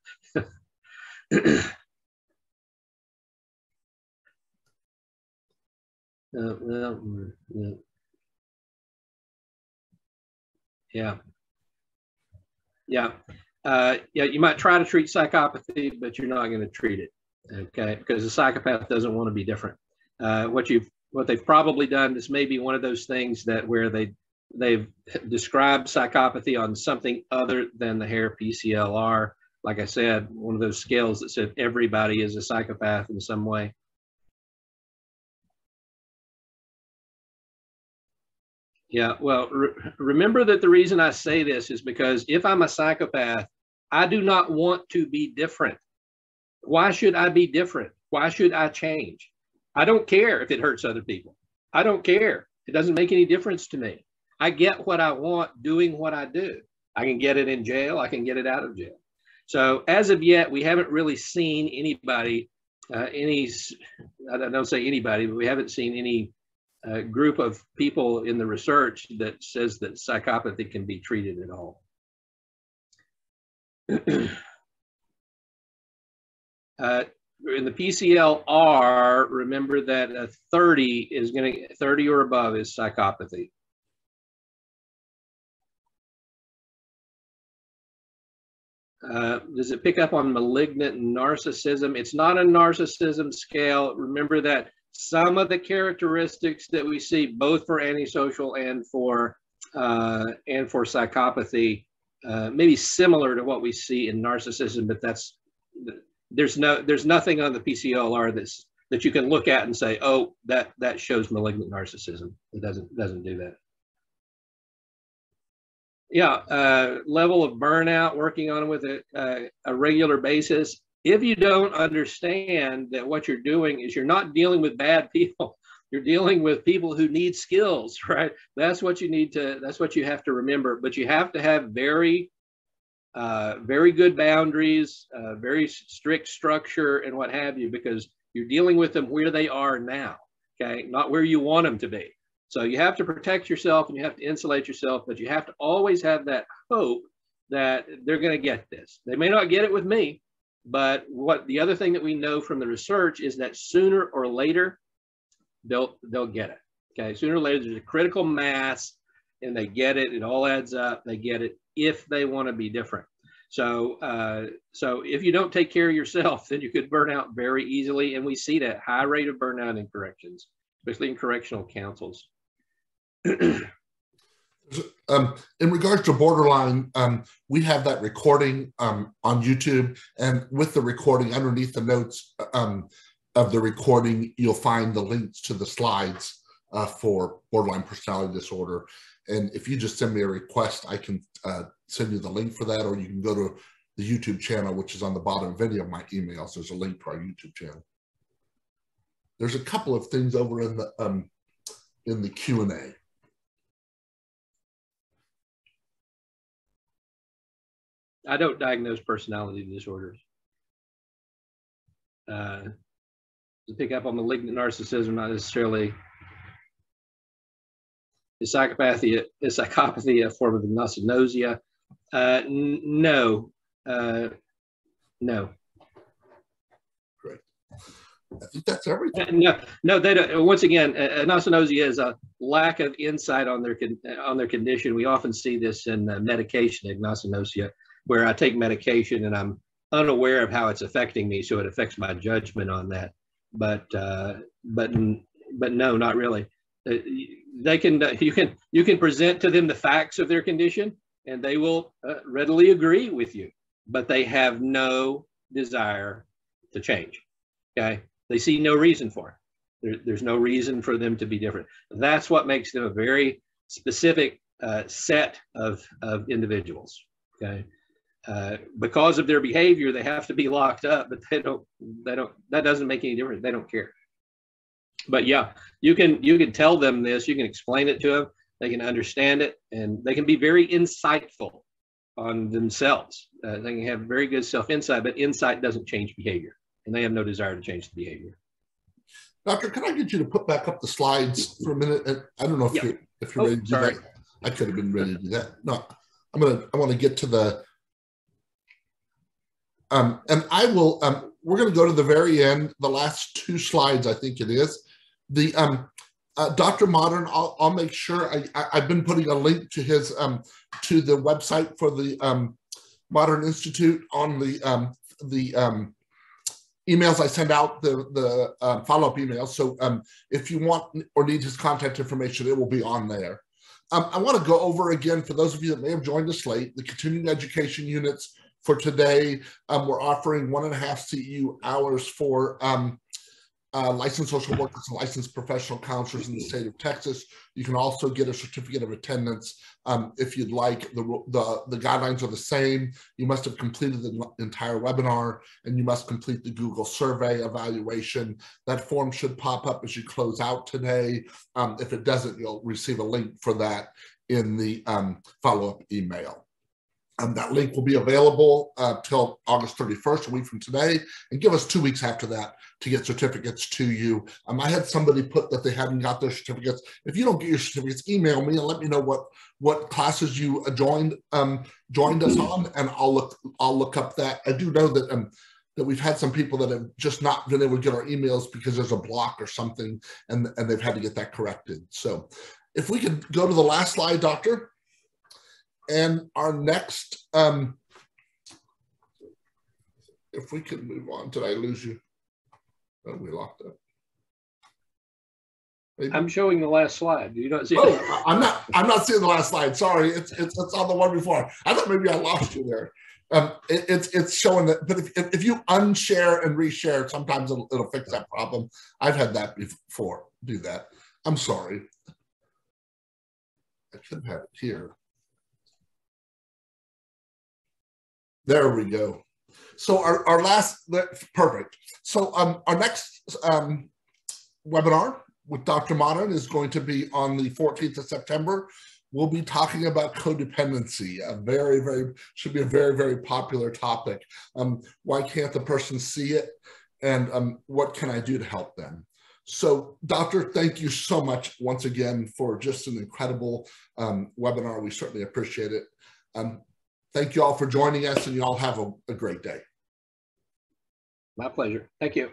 Yeah. You might try to treat psychopathy, but you're not going to treat it, okay? Because the psychopath doesn't want to be different. What they've probably done, this may be one of those things that where they've described psychopathy on something other than the Hare PCLR. Like I said, one of those scales that said everybody is a psychopath in some way. Yeah, well, remember that the reason I say this is because if I'm a psychopath, I do not want to be different. Why should I be different? Why should I change? I don't care if it hurts other people. I don't care. It doesn't make any difference to me. I get what I want doing what I do. I can get it in jail. I can get it out of jail. So as of yet, we haven't really seen anybody, I don't say anybody, but we haven't seen any group of people in the research that says that psychopathy can be treated at all. In the PCLR, remember that a 30 or above is psychopathy. Does it pick up on malignant narcissism? It's not a narcissism scale. Remember that some of the characteristics that we see both for antisocial and for psychopathy may be similar to what we see in narcissism, but there's nothing on the PCLR that you can look at and say, oh, that shows malignant narcissism. It doesn't do that. Yeah, level of burnout, working on it with a regular basis. If you don't understand that what you're doing is you're not dealing with bad people, you're dealing with people who need skills, right? That's what you have to remember. But you have to have very good boundaries, very strict structure and what have you, because you're dealing with them where they are now, okay? Not where you want them to be. So you have to protect yourself and you have to insulate yourself, but you have to always have that hope that they're going to get this. They may not get it with me, but the other thing that we know from the research is that sooner or later, they'll get it, okay? Sooner or later, there's a critical mass and they get it. It all adds up. They get it if they want to be different. So if you don't take care of yourself, then you could burn out very easily. And we see that high rate of burnout in corrections, especially in correctional councils. In regards to borderline, we have that recording on YouTube, and with the recording, underneath the notes of the recording, you'll find the links to the slides for borderline personality disorder. And if you just send me a request, I can send you the link for that, or you can go to the YouTube channel, which is on the bottom of any of my emails. There's a link to our YouTube channel. There's a couple of things over in the Q&A. I don't diagnose personality disorders. To pick up on malignant narcissism, not necessarily. Is psychopathy a form of anosognosia? No. No. Great. I think that's everything. No, they don't. Once again, anosognosia is a lack of insight on their condition. We often see this in medication anosognosia, where I take medication and I'm unaware of how it's affecting me, so it affects my judgment on that. But no, not really. They can you can present to them the facts of their condition, and they will readily agree with you, but they have no desire to change. Okay, they see no reason for it. There's no reason for them to be different. That's what makes them a very specific set of individuals. Okay. Because of their behavior, they have to be locked up, but they don't, that doesn't make any difference. They don't care. But yeah, you can tell them this, you can explain it to them, they can understand it, and they can be very insightful on themselves. They can have very good self-insight, but insight doesn't change behavior, and they have no desire to change the behavior. Doctor, can I get you to put back up the slides for a minute? And I don't know if you're ready to do that. I could have been ready to do that. No, I want to get to the and I will, we're going to go to the very end, the last two slides, I think it is. The Dr. Mottern, I'll make sure, I've been putting a link to his, to the website for the Mottern Institute on the emails I send out, the follow-up emails. So if you want or need his contact information, it will be on there. I want to go over again, for those of you that may have joined us late, the continuing education units for today. We're offering 1.5 CEU hours for licensed social workers and licensed professional counselors in the state of Texas. You can also get a certificate of attendance if you'd like. The guidelines are the same. You must have completed the entire webinar, and you must complete the Google survey evaluation. That form should pop up as you close out today. If it doesn't, you'll receive a link for that in the follow-up email. That link will be available till August 31st, a week from today, and give us 2 weeks after that to get certificates to you. I had somebody put that they hadn't got their certificates. If you don't get your certificates, email me and let me know what classes you joined us on, and I'll look up that. I do know that that we've had some people that have just not been able to get our emails because there's a block or something, and they've had to get that corrected. So if we could go to the last slide, Doctor. And our next, if we could move on, did I lose you? Oh, we locked up. Maybe. I'm showing the last slide. You don't see it? I'm not seeing the last slide. Sorry, it's on the one before. I thought maybe I lost you there. It's showing that, but if you unshare and reshare, sometimes it'll fix that problem. I've had that before. Do that. I'm sorry. I should have it here. There we go. So our last, perfect. So our next webinar with Dr. Mottern is going to be on the 14th of September. We'll be talking about codependency, should be a very, very popular topic. Why can't the person see it? And what can I do to help them? So, Doctor, thank you so much once again for just an incredible webinar. We certainly appreciate it. Thank you all for joining us, and you all have a great day. My pleasure. Thank you.